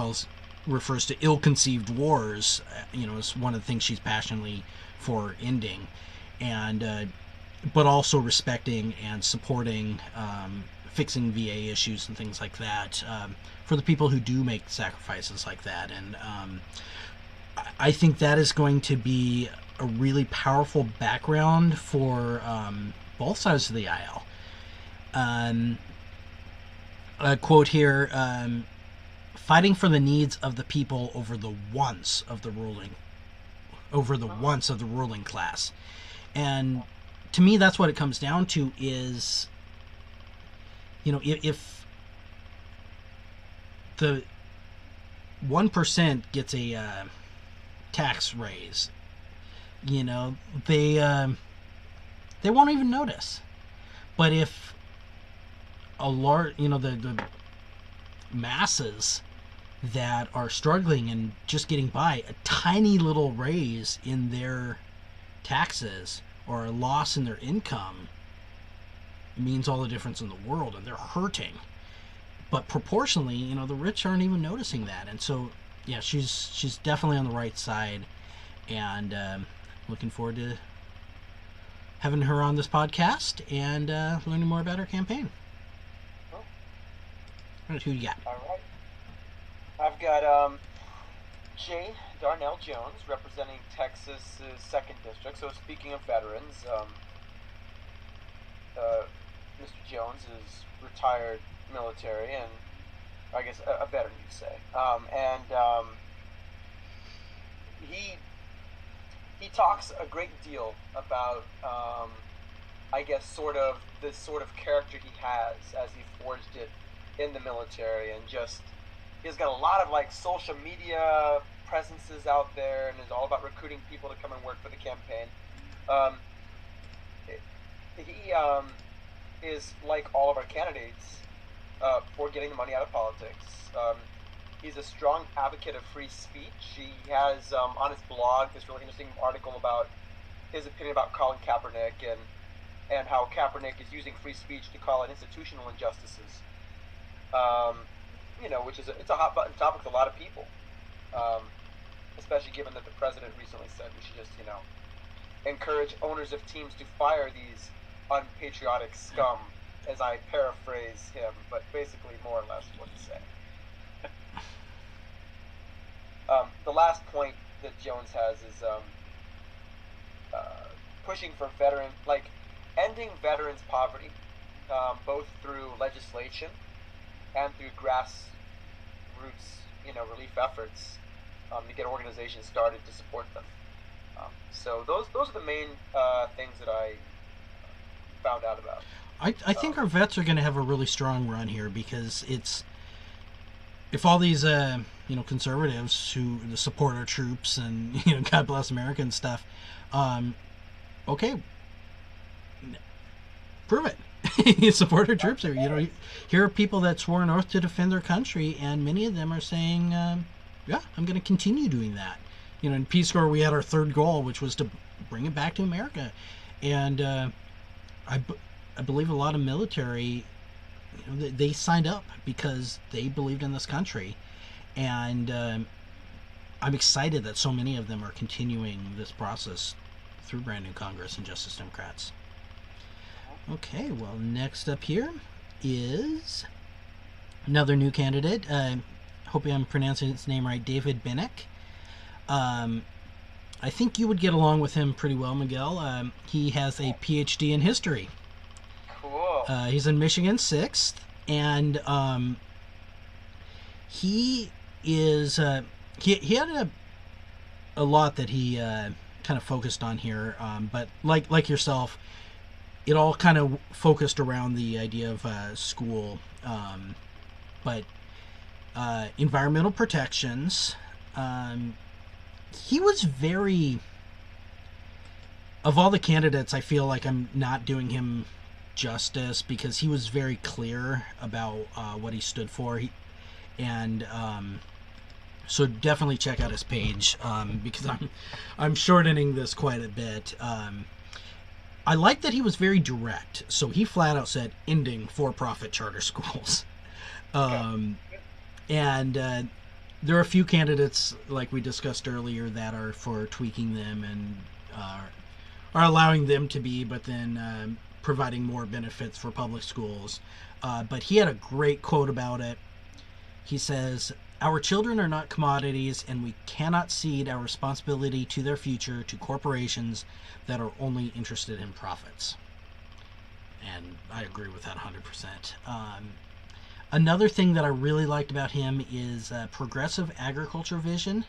refers to ill-conceived wars, is one of the things she's passionately for ending. And but also respecting and supporting fixing VA issues and things like that for the people who do make sacrifices like that. And I think that is going to be a really powerful background for both sides of the aisle. Um, a quote here: "Fighting for the needs of the people over the wants of the ruling class." And to me, that's what it comes down to: is, if the 1% gets a tax raise, you know, they won't even notice. But if a large, the masses that are struggling and just getting by, a tiny little raise in their taxes or a loss in their income means all the difference in the world, and they're hurting. But proportionally, the rich aren't even noticing that. And so, yeah, she's definitely on the right side, and looking forward to having her on this podcast and learning more about her campaign.
Cool.
All right, who you got?
All right. I've got J. Darnell Jones representing Texas's 2nd District. So speaking of veterans, Mr. Jones is retired military and I guess a veteran, you'd say. He talks a great deal about I guess the sort of character he has as he forged it in the military, and just he's got a lot of like social media presences out there, and is all about recruiting people to come and work for the campaign. He is like all of our candidates for getting the money out of politics. He's a strong advocate of free speech. He has on his blog this really interesting article about his opinion about Colin Kaepernick and how Kaepernick is using free speech to call out institutional injustices. Which is it's a hot button topic with a lot of people, especially given that the president recently said we should just encourage owners of teams to fire these unpatriotic scum, as I paraphrase him, but basically more or less what he said. The last point that Jones has is pushing for ending veterans' poverty, both through legislation and through grassroots, relief efforts to get organizations started to support them. So those are the main things that I found out about.
I think our vets are going to have a really strong run here, because if all these conservatives who support our troops and God bless America and stuff, okay, prove it. You support our troops. Here are people that swore an oath to defend their country, and many of them are saying, yeah, I'm going to continue doing that. In Peace Corps, we had our third goal, which was to bring it back to America. And I believe a lot of military, they signed up because they believed in this country. And I'm excited that so many of them are continuing this process through brand new Congress and Justice Democrats. Okay, well, next up here is another new candidate. Hope I'm pronouncing his name right, David Binnick. I think you would get along with him pretty well, Miguel. He has a PhD in history.
Cool.
He's in Michigan 6th, and he is he had a lot that he kind of focused on here, but like yourself, it all kind of focused around the idea of school, but environmental protections. He was very, of all the candidates, I feel like I'm not doing him justice, because he was very clear about what he stood for. So definitely check out his page, because I'm shortening this quite a bit. I like that he was very direct. So he flat out said ending for-profit charter schools. And there are a few candidates, like we discussed earlier, that are for tweaking them and are are allowing them to be, but then providing more benefits for public schools. But he had a great quote about it. He says, "Our children are not commodities, and we cannot cede our responsibility to their future to corporations that are only interested in profits." And I agree with that 100%. Another thing that I really liked about him is progressive agriculture vision,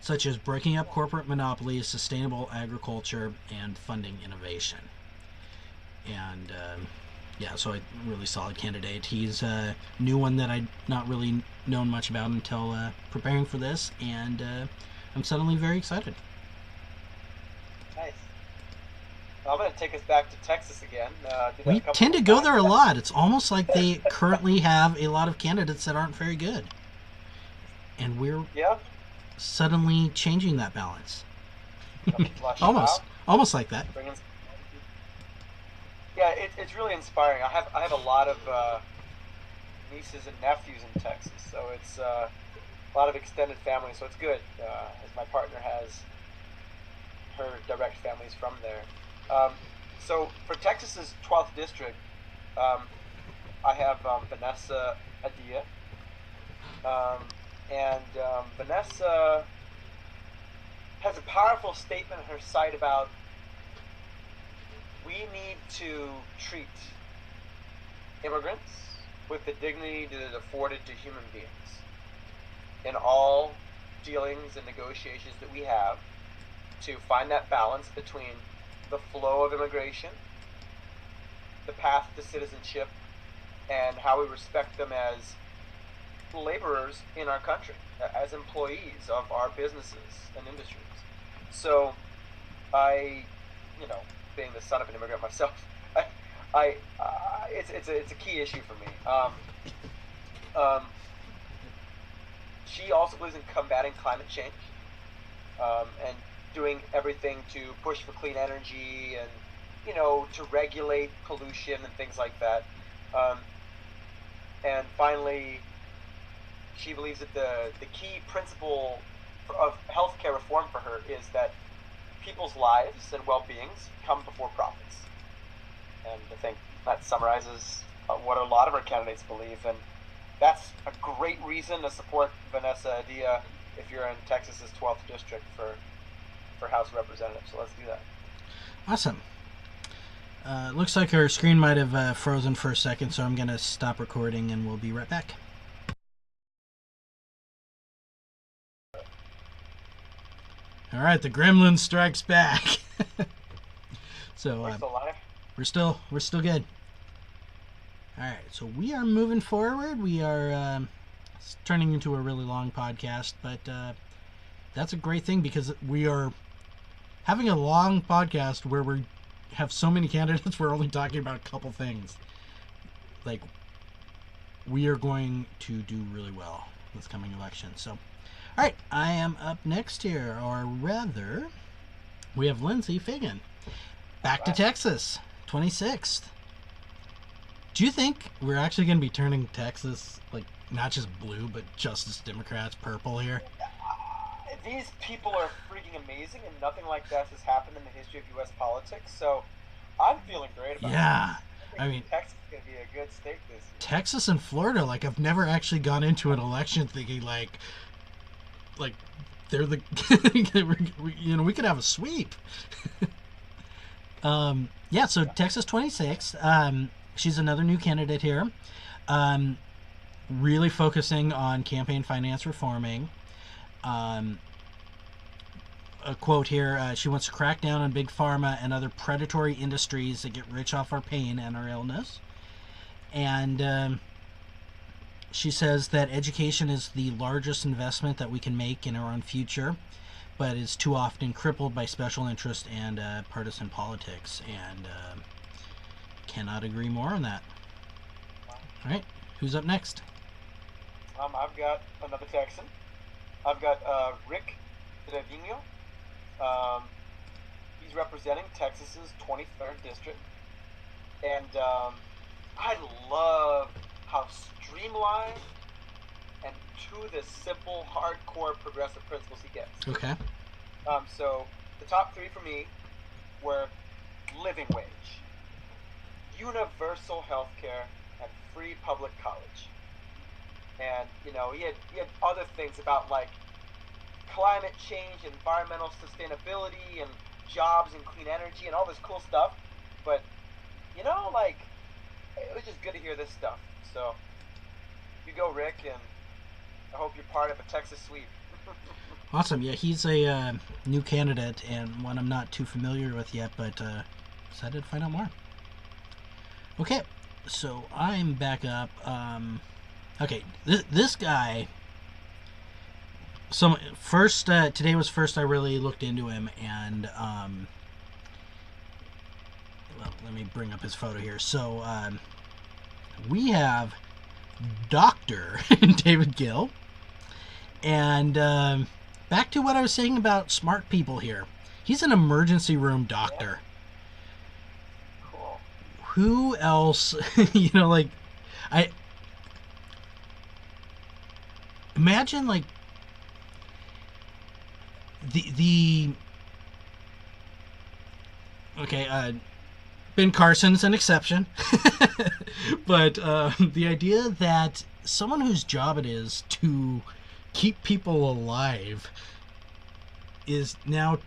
such as breaking up corporate monopolies, sustainable agriculture, and funding innovation. And yeah, so a really solid candidate. He's a new one that I'd not really known much about until preparing for this, and I'm suddenly very excited.
Nice. Well, I'm going to take us back to Texas again. Did that a
We
couple
tend to
of
go
times.
there a lot. It's almost like they currently have a lot of candidates that aren't very good. And we're
Yeah.
suddenly changing that balance.
Flush them
Almost.
out.
Almost like that.
Bring in. Yeah, it's really inspiring. I have a lot of nieces and nephews in Texas, so it's a lot of extended family. So it's good, as my partner has her direct families from there. So for Texas's 12th district, I have Vanessa Adia, and Vanessa has a powerful statement on her site about we need to treat immigrants with the dignity that is afforded to human beings in all dealings and negotiations that we have, to find that balance between the flow of immigration, the path to citizenship, and how we respect them as laborers in our country, as employees of our businesses and industries. So I, being the son of an immigrant myself, it's a key issue for me. She also believes in combating climate change, and doing everything to push for clean energy and to regulate pollution and things like that. And finally, she believes that the key principle of healthcare reform for her is that people's lives and well-beings come before profits. And I think that summarizes what a lot of our candidates believe, and that's a great reason to support Vanessa Adia if you're in Texas's 12th district for House of Representatives. So let's do that.
Awesome. Looks like our screen might have frozen for a second, so I'm going to stop recording and we'll be right back. All right, the Gremlin strikes back. So
We're still live.
we're still good. All right, so we are moving forward. We are it's turning into a really long podcast, but that's a great thing because we are having a long podcast where we have so many candidates. We're only talking about a couple things. Like, we are going to do really well this coming election. So, all right, I am up next here, or rather, we have Lindsay Fagan. Back to Texas, 26th. Do you think we're actually going to be turning Texas, like, not just blue, but Justice Democrats purple here?
These people are freaking amazing, and nothing like that has happened in the history of U.S. politics. So I'm feeling great about it.
Yeah. I mean,
Texas is going to be a good state this year.
Texas and Florida, like, I've never actually gone into an election thinking, like they're the, we could have a sweep. Yeah, so Texas 26. She's another new candidate here. Really focusing on campaign finance reforming. A quote here, she wants to crack down on big pharma and other predatory industries that get rich off our pain and our illness. And she says that education is the largest investment that we can make in our own future, but is too often crippled by special interest and partisan politics. And cannot agree more on that. All right, who's up next?
I've got another Texan. I've got Rick Trevino. He's representing Texas's 23rd district, and I love how streamlined and to the simple, hardcore progressive principles he gets.
Okay.
So the top three for me were living wage, universal health care, and free public college. And he had other things about like climate change, environmental sustainability, and jobs and clean energy and all this cool stuff. But like it was just good to hear this stuff. So you go, Rick, and I hope you're part of a Texas sweep.
Awesome. Yeah, he's a new candidate and one I'm not too familiar with yet, but excited to find out more. Okay, so I'm back up. Okay, this guy. First, today was first I really looked into him, and well, let me bring up his photo here. So we have Dr. David Gill, and back to what I was saying about smart people here. He's an emergency room doctor.
Cool.
Who else? Like I imagine like the okay, Ben Carson's an exception, but the idea that someone whose job it is to keep people alive is now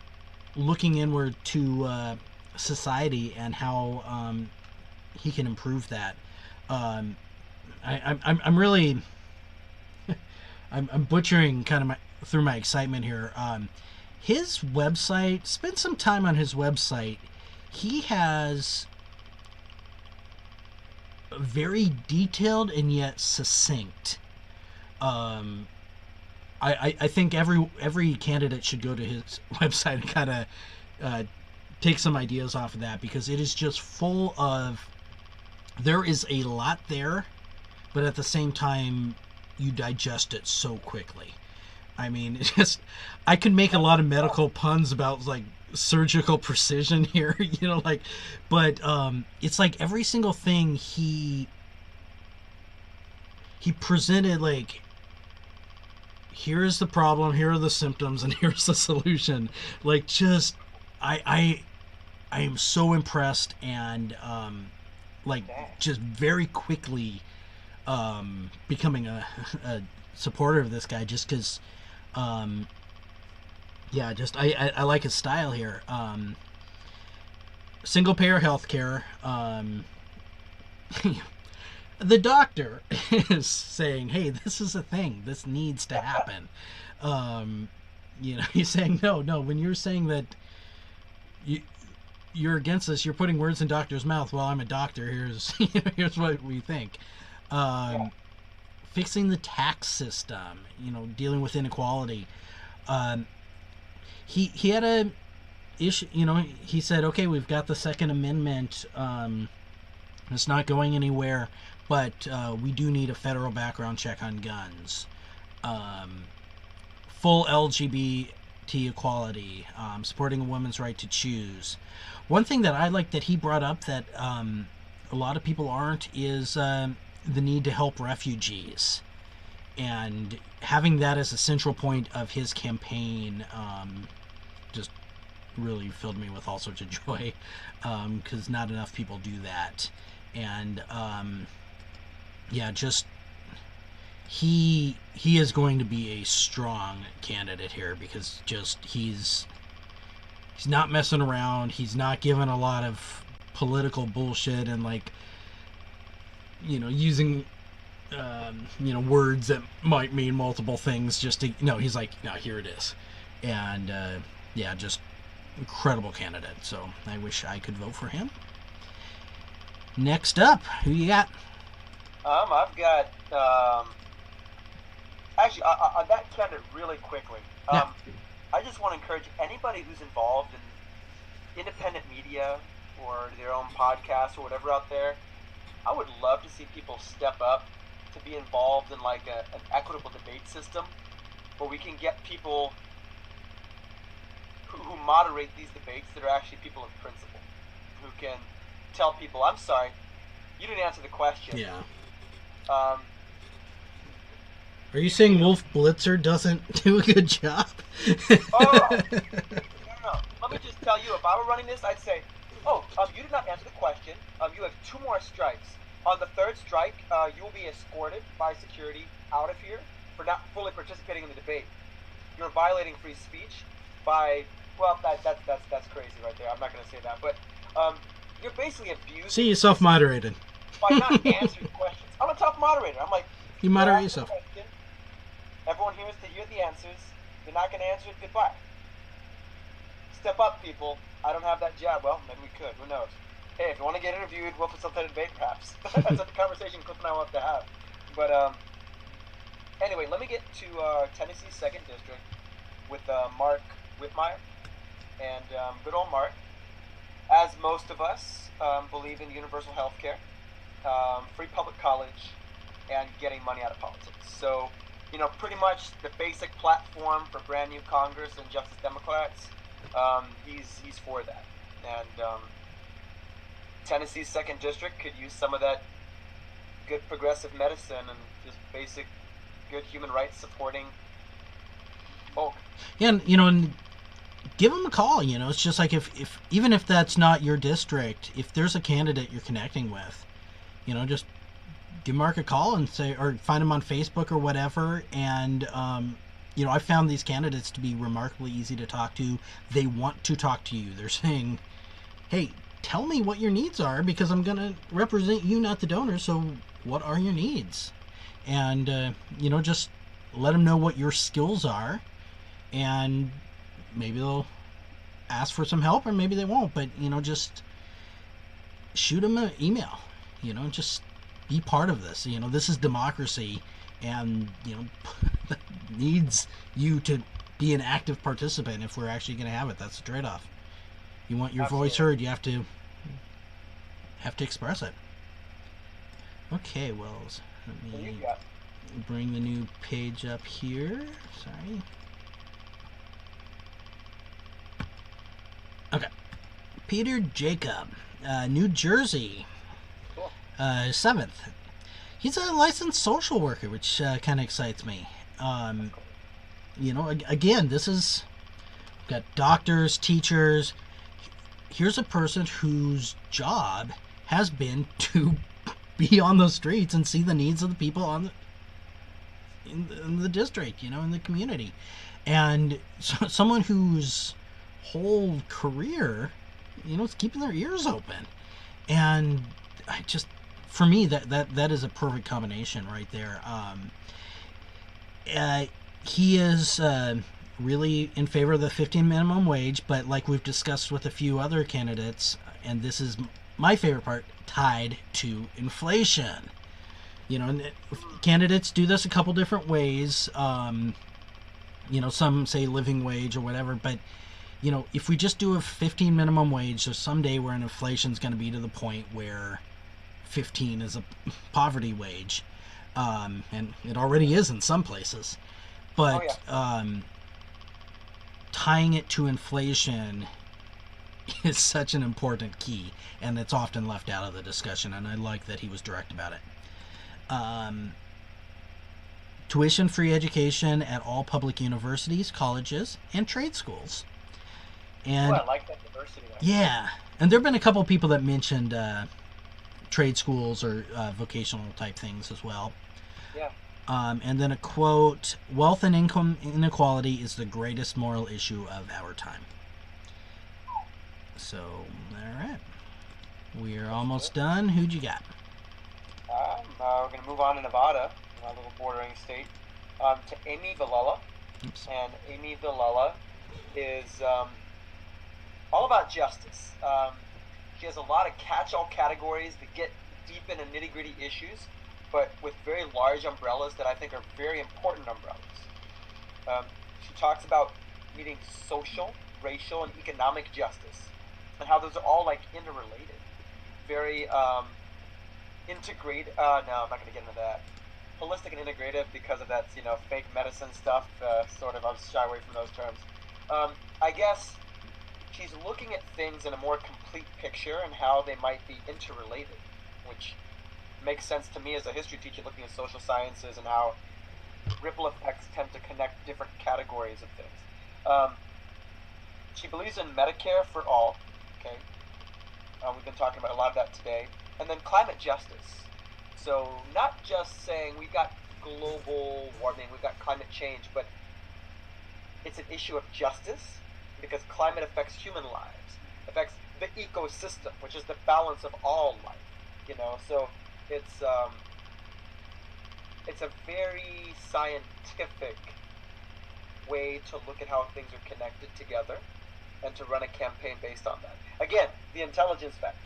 looking inward to society and how he can improve that. I'm really I'm butchering kind of through my excitement here. His website, spend some time on his website. He has very detailed and yet succinct. I think every candidate should go to his website and kind of take some ideas off of that, because it is just full of. There is a lot there, but at the same time, you digest it so quickly. I mean, I could make a lot of medical puns about like surgical precision here, but it's like every single thing he presented, like, here's the problem, here are the symptoms, and here's the solution. Like, just I am so impressed, and just very quickly becoming a supporter of this guy, just because I like his style here. Single payer healthcare. The doctor is saying, hey, this is a thing, this needs to happen. He's saying no, when you're saying that you're against this, you're putting words in doctor's mouth. Well, I'm a doctor, here's what we think. Fixing the tax system, dealing with inequality. He had a issue, he said, okay, we've got the Second Amendment, it's not going anywhere, but we do need a federal background check on guns. Full LGBT equality, supporting a woman's right to choose. One thing that I like that he brought up that a lot of people aren't is the need to help refugees, and having that as a central point of his campaign just really filled me with all sorts of joy, because not enough people do that. And just he is going to be a strong candidate here, because just he's not messing around, he's not giving a lot of political bullshit and using words that might mean multiple things just to, he's like, no, here it is. And just incredible candidate. So I wish I could vote for him. Next up, who you got?
I've got actually on that candidate really quickly. I just want to encourage anybody who's involved in independent media or their own podcast or whatever out there. I would love to see people step up to be involved in like an equitable debate system where we can get people who moderate these debates that are actually people of principle, who can tell people, I'm sorry, you didn't answer the question.
Yeah. Are you saying Wolf Blitzer doesn't do a good job?
No. Let me just tell you, if I were running this, I'd say, oh, you did not answer the question. You have 2 more strikes. On the 3rd strike, you will be escorted by security out of here for not fully participating in the debate. You're violating free speech by, well, that's crazy right there. I'm not going to say that, but you're basically abusing.
See, you self-moderated.
By not answering questions. I'm a tough moderator. I'm like,
you moderate yourself.
Everyone here is to hear the answers. You're not going to answer it. Goodbye. Step up, people. I don't have that job. Well, maybe we could. Who knows? Hey, if you want to get interviewed, we'll facilitate a debate, perhaps. That's a conversation Cliff and I will have to have. But anyway, let me get to Tennessee's 2nd District with Mark Whitmire. And good old Mark, as most of us believe in universal health care, free public college, and getting money out of politics. So, pretty much the basic platform for brand new Congress and Justice Democrats, he's for that. And Tennessee's 2nd District could use some of that good progressive medicine and just basic good human rights supporting folk.
Yeah, and give them a call. It's just like if even if that's not your district, if there's a candidate you're connecting with, just give Mark a call and say, or find him on Facebook or whatever. And I found these candidates to be remarkably easy to talk to. They want to talk to you. They're saying, hey, tell me what your needs are, because I'm going to represent you, not the donor. So what are your needs? And just let them know what your skills are, and maybe they'll ask for some help, or maybe they won't. But just shoot them an email. Just be part of this. This is democracy, and needs you to be an active participant if we're actually going to have it. That's the trade-off. You want your voice heard, you have to express it. Okay, Wells. Let me bring the new page up here. Sorry. Okay. Peter Jacob, New Jersey.
Cool.
7th. He's a licensed social worker, which kind of excites me. Again, this is, got doctors, teachers. Here's a person whose job has been to be on the streets and see the needs of the people in the district, in the community. And someone whose whole career, is keeping their ears open. And for me, that is a perfect combination right there. He is really in favor of the 15 minimum wage, but like we've discussed with a few other candidates, and this is my favorite part, tied to inflation. And candidates do this a couple different ways. Some say living wage or whatever, but if we just do a 15 minimum wage, there's someday where inflation's going to be to the point where 15 is a poverty wage, and it already is in some places. But tying it to inflation is such an important key, and it's often left out of the discussion, and I like that he was direct about it. Tuition-free education at all public universities, colleges, and trade schools. And
I like that diversity there.
Yeah, and there have been a couple of people that mentioned trade schools or vocational type things as well.
Yeah.
And then a quote, wealth and income inequality is the greatest moral issue of our time. So, all right. We're almost done. Who'd you got?
We're going to move on to Nevada, a little bordering state, to Amy Villela.
Oops.
And Amy Villela is all about justice. She has a lot of catch-all categories that get deep into nitty-gritty issues, but with very large umbrellas that I think are very important umbrellas. She talks about meeting social, racial, and economic justice, and how those are all interrelated. Very integrate. No, I'm not going to get into that. Holistic and integrative because of that, fake medicine stuff. Sort of, I was shy away from those terms. I guess she's looking at things in a more complete picture and how they might be interrelated, which makes sense to me as a history teacher looking at social sciences and how ripple effects tend to connect different categories of things. She believes in Medicare for all. Okay, we've been talking about a lot of that today, and then climate justice. So not just saying we've got global warming, we've got climate change, but it's an issue of justice because climate affects human lives, affects the ecosystem, which is the balance of all life. So it's um, it's a very scientific way to look at how things are connected together and to run a campaign based on that. Again, the intelligence factor.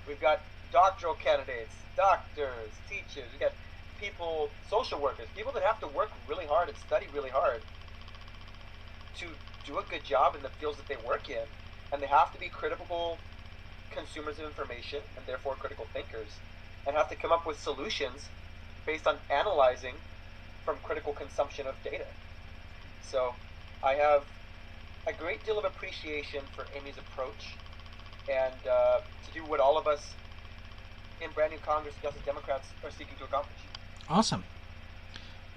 We've got doctoral candidates, doctors, teachers, we've got people, social workers, people that have to work really hard and study really hard to do a good job in the fields that they work in. And they have to be critical consumers of information and therefore critical thinkers and have to come up with solutions based on analyzing from critical consumption of data. So I have a great deal of appreciation for Amy's approach and to do what all of us in brand new Congress Justice Democrats are seeking to accomplish.
Awesome.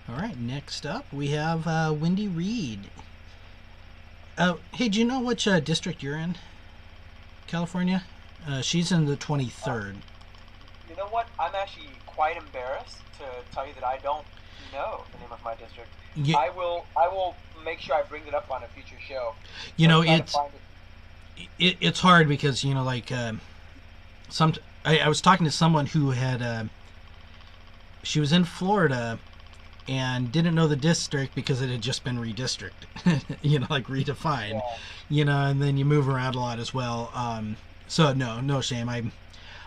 All right, next up we have Wendy Reed. Hey, do you know which district you're in? California? She's in the 23rd.
You know what? I'm actually quite embarrassed to tell you that I don't know the name of my district.
Yeah.
I will make sure I bring it up on a future show.
It's hard because I was talking to someone who had she was in Florida and didn't know the district because it had just been redistricted, redefined, and then you move around a lot as well. So no shame.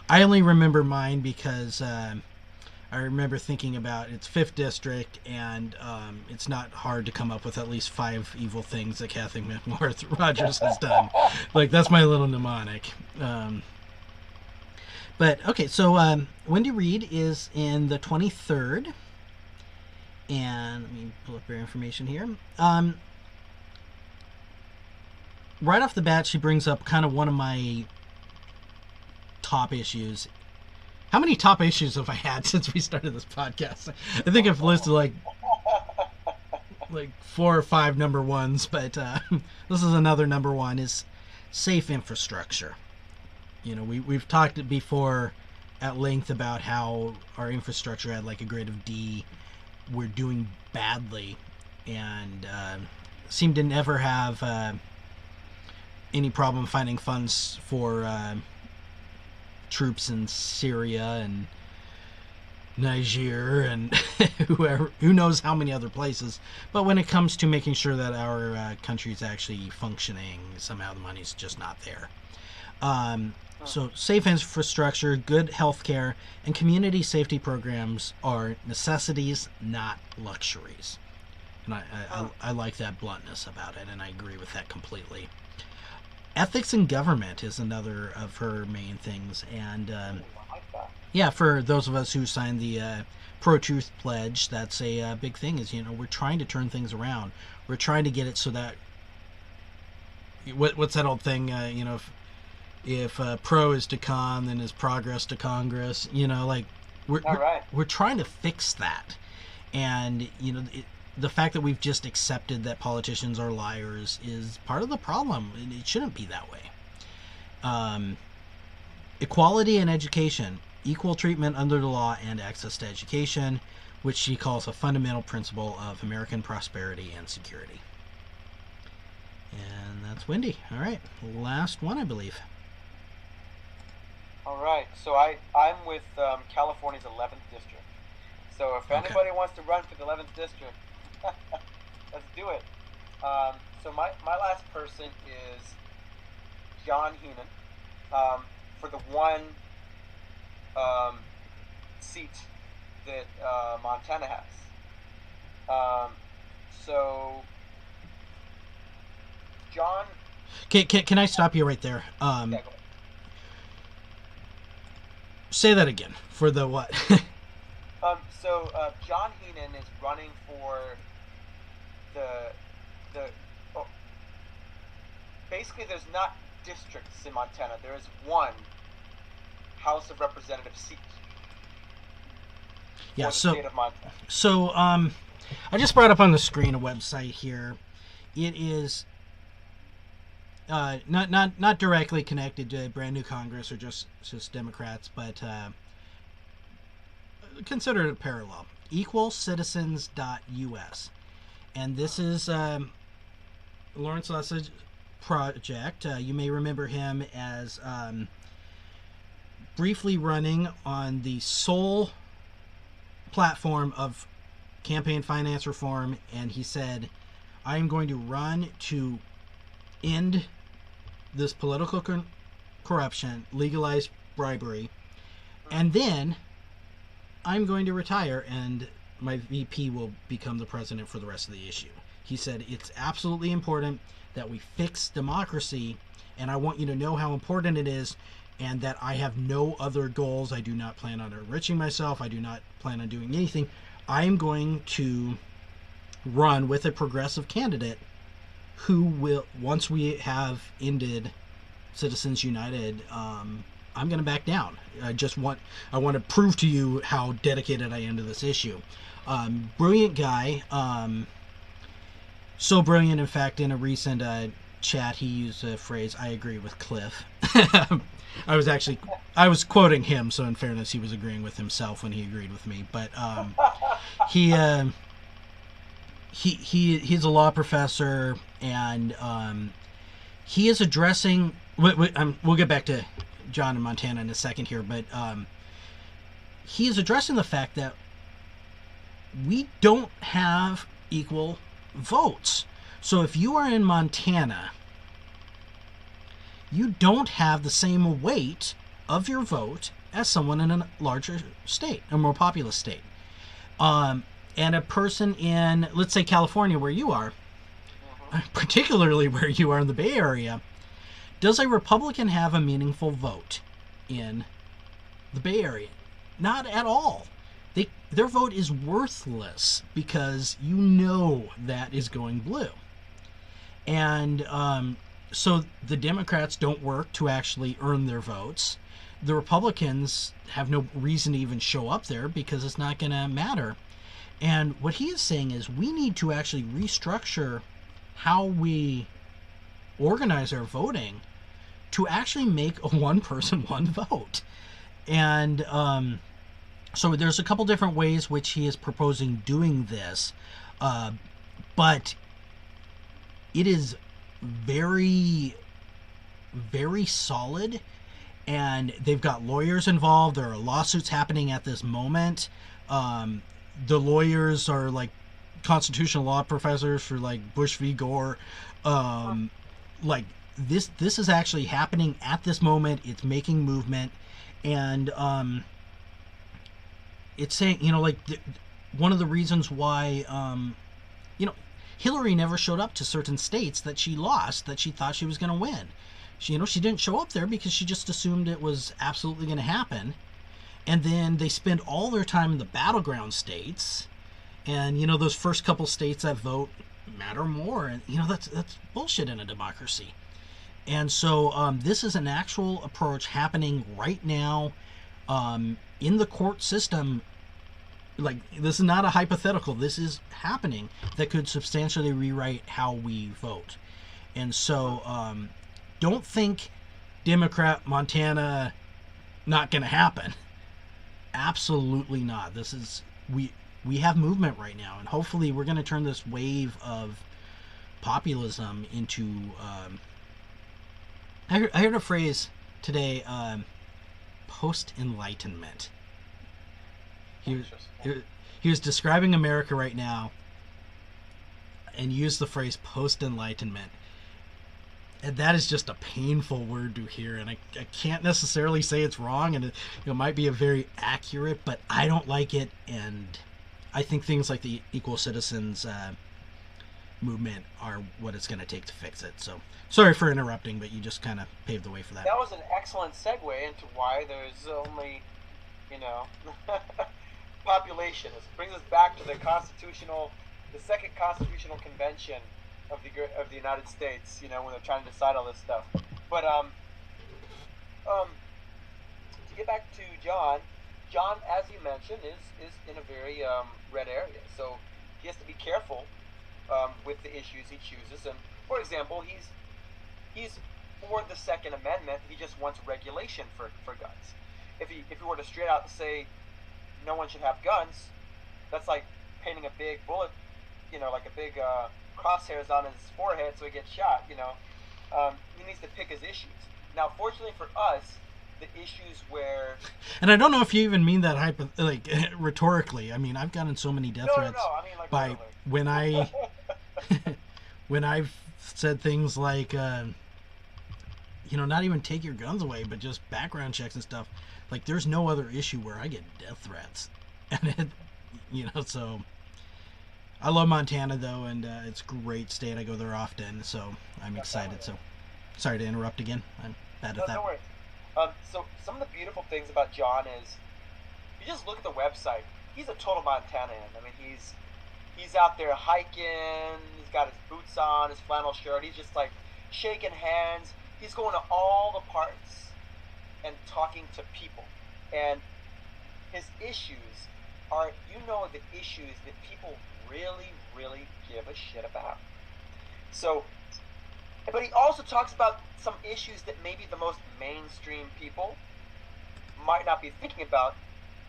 I only remember mine because I remember thinking about its 5th district, and it's not hard to come up with at least 5 evil things that Kathy McMorth Rogers has done. That's my little mnemonic. But okay, so Wendy Reed is in the 23rd. And let me pull up her information here. Right off the bat, she brings up kind of one of my top issues. How many top issues have I had since we started this podcast? I think I've listed like 4 or 5 number ones, but this is another number one, is safe infrastructure. We've talked before at length about how our infrastructure had a grade of D. We're doing badly, and seem to never have any problem finding funds for troops in Syria and Niger and who knows how many other places. But when it comes to making sure that our country is actually functioning, somehow the money's just not there. So safe infrastructure, good health care, and community safety programs are necessities, not luxuries. And I like that bluntness about it, and I agree with that completely. Ethics in government is another of her main things. And yeah, for those of us who signed the pro-truth pledge, that's a big thing, is, we're trying to turn things around. We're trying to get it so that, what's that old thing, if pro is to con, then is progress to Congress. We're trying to fix that, and the fact that we've just accepted that politicians are liars is part of the problem. It shouldn't be that way. Equality in education, equal treatment under the law, and access to education, which she calls a fundamental principle of American prosperity and security. And that's Wendy. All right, last one, I believe.
All right, so I'm with California's 11th district. So if anybody wants to run for the 11th district, let's do it. So my last person is John Heenan for the one seat that Montana has. So John.
Can I stop you right there?
Yeah, go ahead.
Say that again. For the what?
So John Heenan is running for the basically there's not districts in Montana. There is one House of Representatives seat.
Yeah.
For the state of Montana.
So I just brought up on the screen a website here. It is not directly connected to brand new Congress or just Democrats, but consider it a parallel. Equalcitizens.us, and this is Lawrence Lessage's project. You may remember him as briefly running on the sole platform of campaign finance reform, and he said, I am going to run to end this political corruption, legalize bribery, and then I'm going to retire and my VP will become the president for the rest of the issue. He said it's absolutely important that we fix democracy, and I want you to know how important it is, and that I have no other goals. I do not plan on enriching myself. I do not plan on doing anything. I am going to run with a progressive candidate who will, once we have ended Citizens United, I'm going to back down. I want to prove to you how dedicated I am to this issue. Brilliant guy. So brilliant, in fact, in a recent chat, he used a phrase, I agree with Cliff. I was quoting him, so in fairness, he was agreeing with himself when he agreed with me. But he's a law professor, and he is addressing. We'll get back to John in Montana in a second here, but he is addressing the fact that we don't have equal votes. So if you are in Montana, you don't have the same weight of your vote as someone in a larger state, a more populous state. And a person in, let's say, California, where you are, particularly where you are in the Bay Area, does a Republican have a meaningful vote in the Bay Area? Not at all. Their vote is worthless because you know that is going blue. And so the Democrats don't work to actually earn their votes. The Republicans have no reason to even show up there because it's not going to matter. And what he is saying is we need to actually restructure how we organize our voting to actually make a one person, one vote. And so there's a couple different ways which he is proposing doing this. But it is very, very solid. And they've got lawyers involved. There are lawsuits happening at this moment. The lawyers are like constitutional law professors for like Bush v. Gore. Like this is actually happening at this moment. It's making movement, and it's saying, like one of the reasons why Hillary never showed up to certain states that she lost, that she thought she was going to win. She didn't show up there because she just assumed it was absolutely going to happen. And then they spend all their time in the battleground states, and those first couple states that vote matter more, and that's bullshit in a democracy. And so this is an actual approach happening right now in the court system. Like, this is not a hypothetical. This is happening that could substantially rewrite how we vote. And so don't think Democrat Montana not going to happen. Absolutely not. This is we have movement right now, and hopefully we're going to turn this wave of populism into I heard a phrase today, post-enlightenment. He was describing America right now and used the phrase post-enlightenment. And that is just a painful word to hear, and I can't necessarily say it's wrong, and it might be a very accurate, but I don't like it, and I think things like the Equal Citizens movement are what it's going to take to fix it. So sorry for interrupting, but you just kind of paved the way for that.
That was an excellent segue into why there's only, population. This brings us back to the second constitutional convention of the United States, when they're trying to decide all this stuff. But to get back to John, as you mentioned, is in a very red area, so he has to be careful with the issues he chooses. And for example, he's for the Second Amendment. He just wants regulation for guns. If he were to straight out say no one should have guns, that's like painting a big bullet, like a big crosshairs on his forehead so he gets shot. He needs to pick his issues. Now, fortunately for us, the issues where
And I don't know if you even mean that rhetorically. I mean, I've gotten so many death
no,
threats
I mean like
by when I when I've said things like not even take your guns away, but just background checks and stuff. Like, there's no other issue where I get death threats, and so I love Montana though, and it's a great state. I go there often, so I'm excited. So, sorry to interrupt again. I'm bad at that.
No worries. So some of the beautiful things about John is, you just look at the website. He's a total Montanan. I mean, he's out there hiking. He's got his boots on, his flannel shirt. He's just like shaking hands. He's going to all the parks and talking to people. And his issues are, the issues that people really, really give a shit about. So, but he also talks about some issues that maybe the most mainstream people might not be thinking about,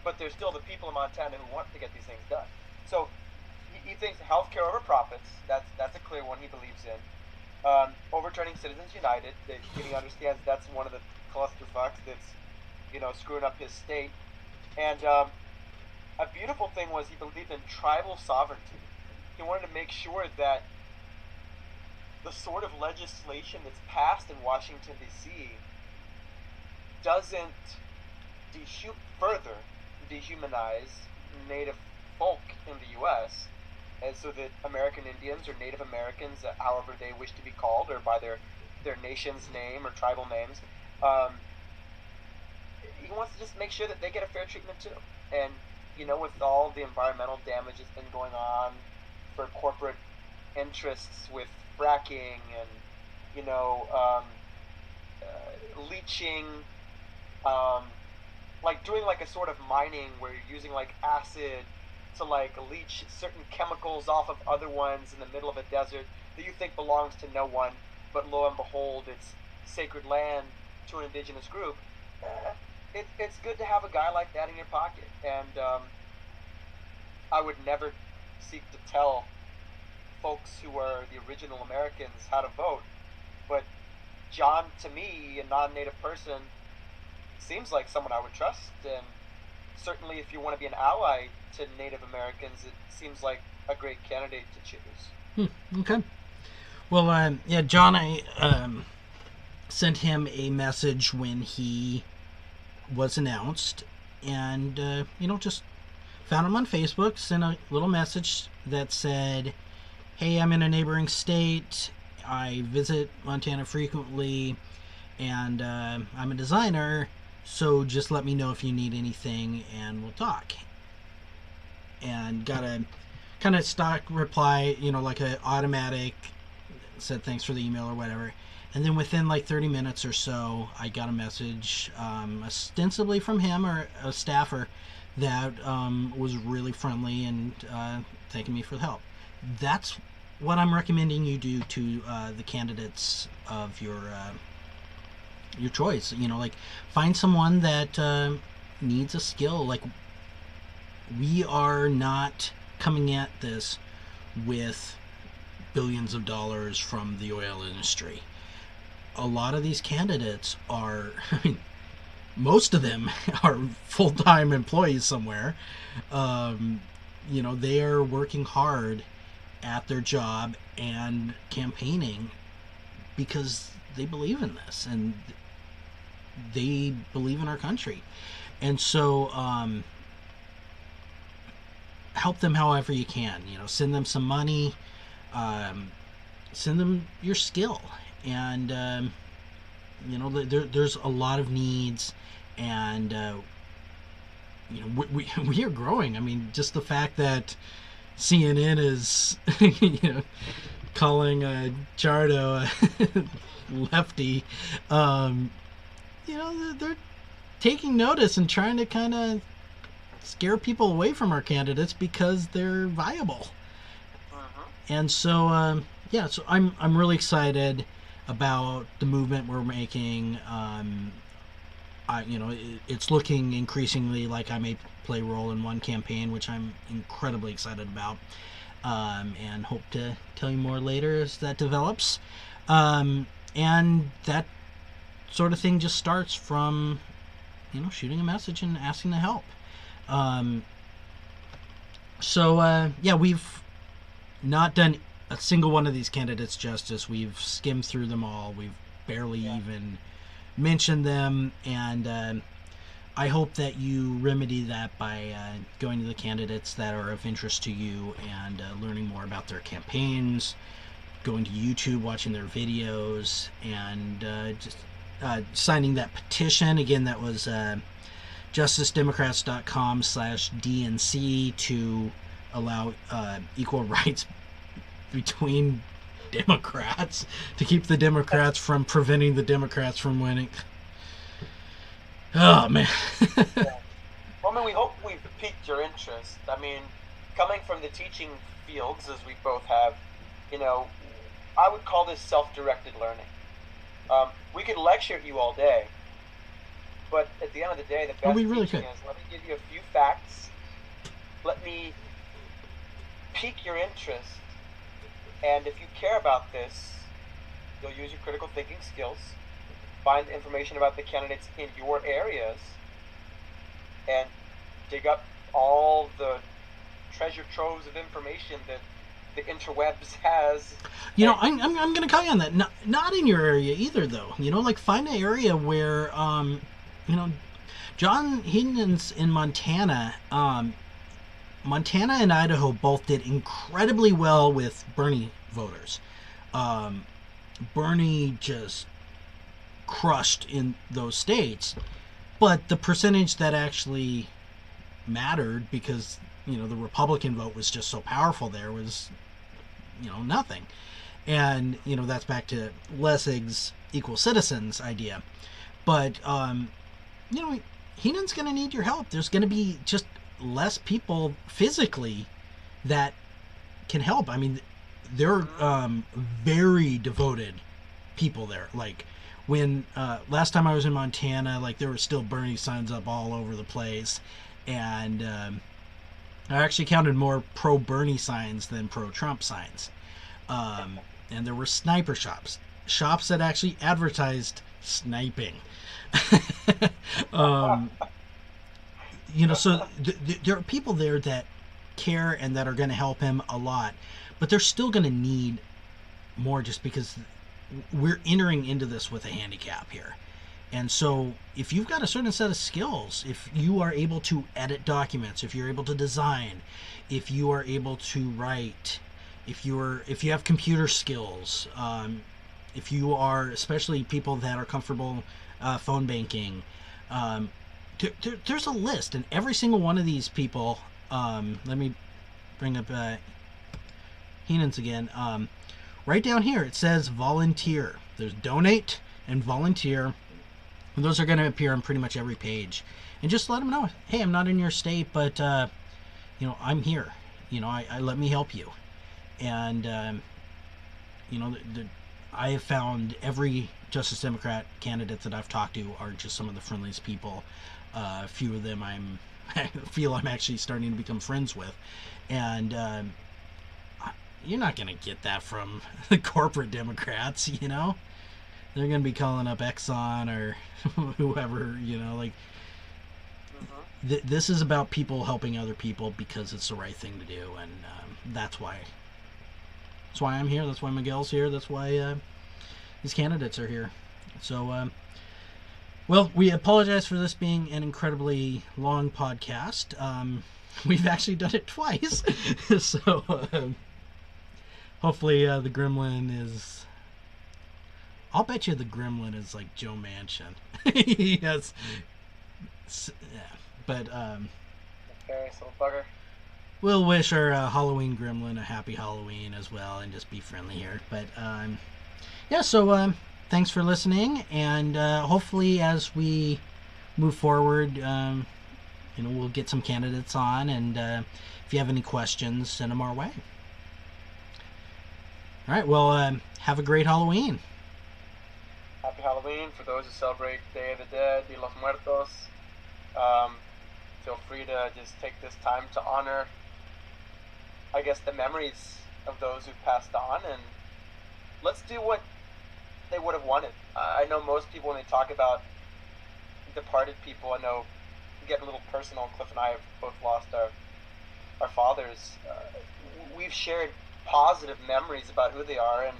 but there's still the people in Montana who want to get these things done. So he thinks healthcare over profits. That's a clear one he believes in. Overturning Citizens United. That he understands that's one of the clusterfucks that's screwing up his state. And a beautiful thing was he believed in tribal sovereignty. He wanted to make sure that the sort of legislation that's passed in Washington, D.C. doesn't further dehumanize Native folk in the U.S., and so that American Indians or Native Americans, however they wish to be called, or by their nation's name or tribal names, he wants to just make sure that they get a fair treatment too. And, with all the environmental damage that's been going on for corporate interests with fracking and leaching, like doing like a sort of mining where you're using like acid to like leach certain chemicals off of other ones in the middle of a desert that you think belongs to no one, but lo and behold, it's sacred land to an indigenous group. It's good to have a guy like that in your pocket, and I would never seek to tell folks who are the original Americans how to vote, but John, to me, a non-native person, seems like someone I would trust, and certainly if you want to be an ally to Native Americans, it seems like a great candidate to choose.
Okay. Well, yeah, John, I sent him a message when he was announced, and just found him on Facebook, sent a little message that said, hey, I'm in a neighboring state, I visit Montana frequently, and I'm a designer, so just let me know if you need anything and we'll talk. And got a kind of stock reply, like a automatic, said thanks for the email or whatever. And then within like 30 minutes or so, I got a message, ostensibly from him or a staffer, that was really friendly and thanking me for the help. That's what I'm recommending you do to the candidates of your choice. Like, find someone that needs a skill. Like, we are not coming at this with billions of dollars from the oil industry. A lot of these candidates are, most of them are full-time employees somewhere. They are working hard at their job and campaigning because they believe in this and they believe in our country. And so help them however you can. Send them some money, send them your skill, and there's a lot of needs, and we are growing. I mean, just the fact that CNN is calling Chardo a lefty, they're taking notice and trying to kind of scare people away from our candidates because they're viable. And so so I'm really excited. about the movement we're making. It's looking increasingly like I may play a role in one campaign, which I'm incredibly excited about, and hope to tell you more later as that develops. And that sort of thing just starts from, shooting a message and asking to help. Yeah, we've not done a single one of these candidates justice. We've skimmed through them all. We've barely even mentioned them, and I hope that you remedy that by going to the candidates that are of interest to you and learning more about their campaigns, going to YouTube, watching their videos, and just signing that petition. Again, that was justicedemocrats.com/DNC to allow equal rights between Democrats, to keep the Democrats from preventing the Democrats from winning. Oh, man.
Yeah. Well, I mean, we hope we've piqued your interest. I mean, coming from the teaching fields, as we both have, I would call this self-directed learning. We could lecture at you all day, but at the end of the day, the best
we really
teaching
could.
is let me give you a few facts, let me pique your interest, and if you care about this, you'll use your critical thinking skills, find information about the candidates in your areas, and dig up all the treasure troves of information that the interwebs has.
I'm going to call you on that. Not in your area either, though. Like find an area where, John Hinnan's in Montana. Montana and Idaho both did incredibly well with Bernie voters. Bernie just crushed in those states, but the percentage that actually mattered, because the Republican vote was just so powerful there, was nothing. And that's back to Lessig's equal citizens idea. But Heenan's going to need your help. There's going to be just less people physically that can help. I mean, they're very devoted people there. Like when last time I was in Montana, like there were still Bernie signs up all over the place, and I actually counted more pro-Bernie signs than pro-Trump signs. And there were sniper shops that actually advertised sniping. So there are people there that care and that are going to help him a lot, but they're still going to need more, just because we're entering into this with a handicap here. And so if you've got a certain set of skills, if you are able to edit documents, if you're able to design, if you are able to write, if you have computer skills, if you are, especially people that are comfortable phone banking, there's a list, and every single one of these people, let me bring up Heenan's again. Right down here it says volunteer. There's donate and volunteer, and those are going to appear on pretty much every page. And just let them know, hey, I'm not in your state, but I'm here. I let me help you. And I have found every Justice Democrat candidate that I've talked to are just some of the friendliest people. A few of them I feel I'm actually starting to become friends with, and you're not going to get that from the corporate Democrats. They're going to be calling up Exxon or whoever. This is about people helping other people because it's the right thing to do, and that's why I'm here. That's why Miguel's here. That's why these candidates are here. So, well, we apologize for this being an incredibly long podcast. We've actually done it twice. So, hopefully the gremlin is... I'll bet you the gremlin is like Joe Manchin. Yes. Yeah. But,
okay, little bugger.
We'll wish our Halloween gremlin a happy Halloween as well, and just be friendly here. But so thanks for listening, and hopefully as we move forward, we'll get some candidates on, and if you have any questions, send them our way. All right, well, have a great Halloween.
Happy Halloween for those who celebrate Day of the Dead, Dia de los Muertos. Um, Feel free to just take this time to honor, I guess, the memories of those who passed on, and let's do what they would have wanted. I know most people, when they talk about departed people, I know, get a little personal. Cliff and I have both lost our fathers. We've shared positive memories about who they are, and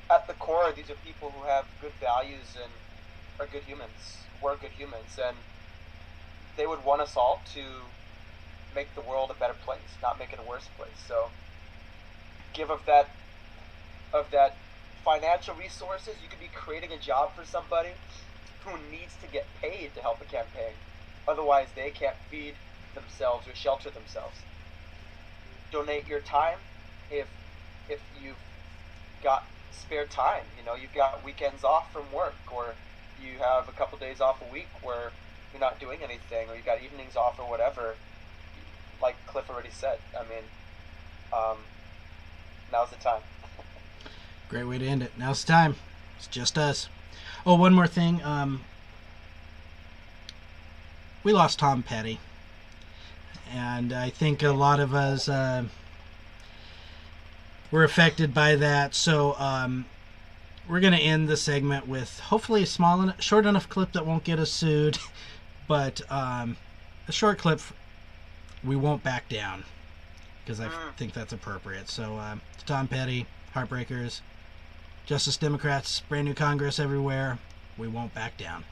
at the core, these are people who have good values and are good humans, were good humans, and they would want us all to make the world a better place, not make it a worse place. So, give of that financial resources. You could be creating a job for somebody who needs to get paid to help a campaign. Otherwise, they can't feed themselves or shelter themselves. Donate your time if you've got spare time. You've got weekends off from work, or you have a couple days off a week where you're not doing anything, or you got evenings off or whatever. Like Cliff already said, I mean, now's the time.
Great way to end it. Now it's time. It's just us. Oh, one more thing. We lost Tom Petty, and I think a lot of us were affected by that. So we're going to end the segment with hopefully a short enough clip that won't get us sued, but a short clip. We won't back down, because I think that's appropriate. So Tom Petty, Heartbreakers, Justice Democrats, brand new Congress everywhere. We won't back down.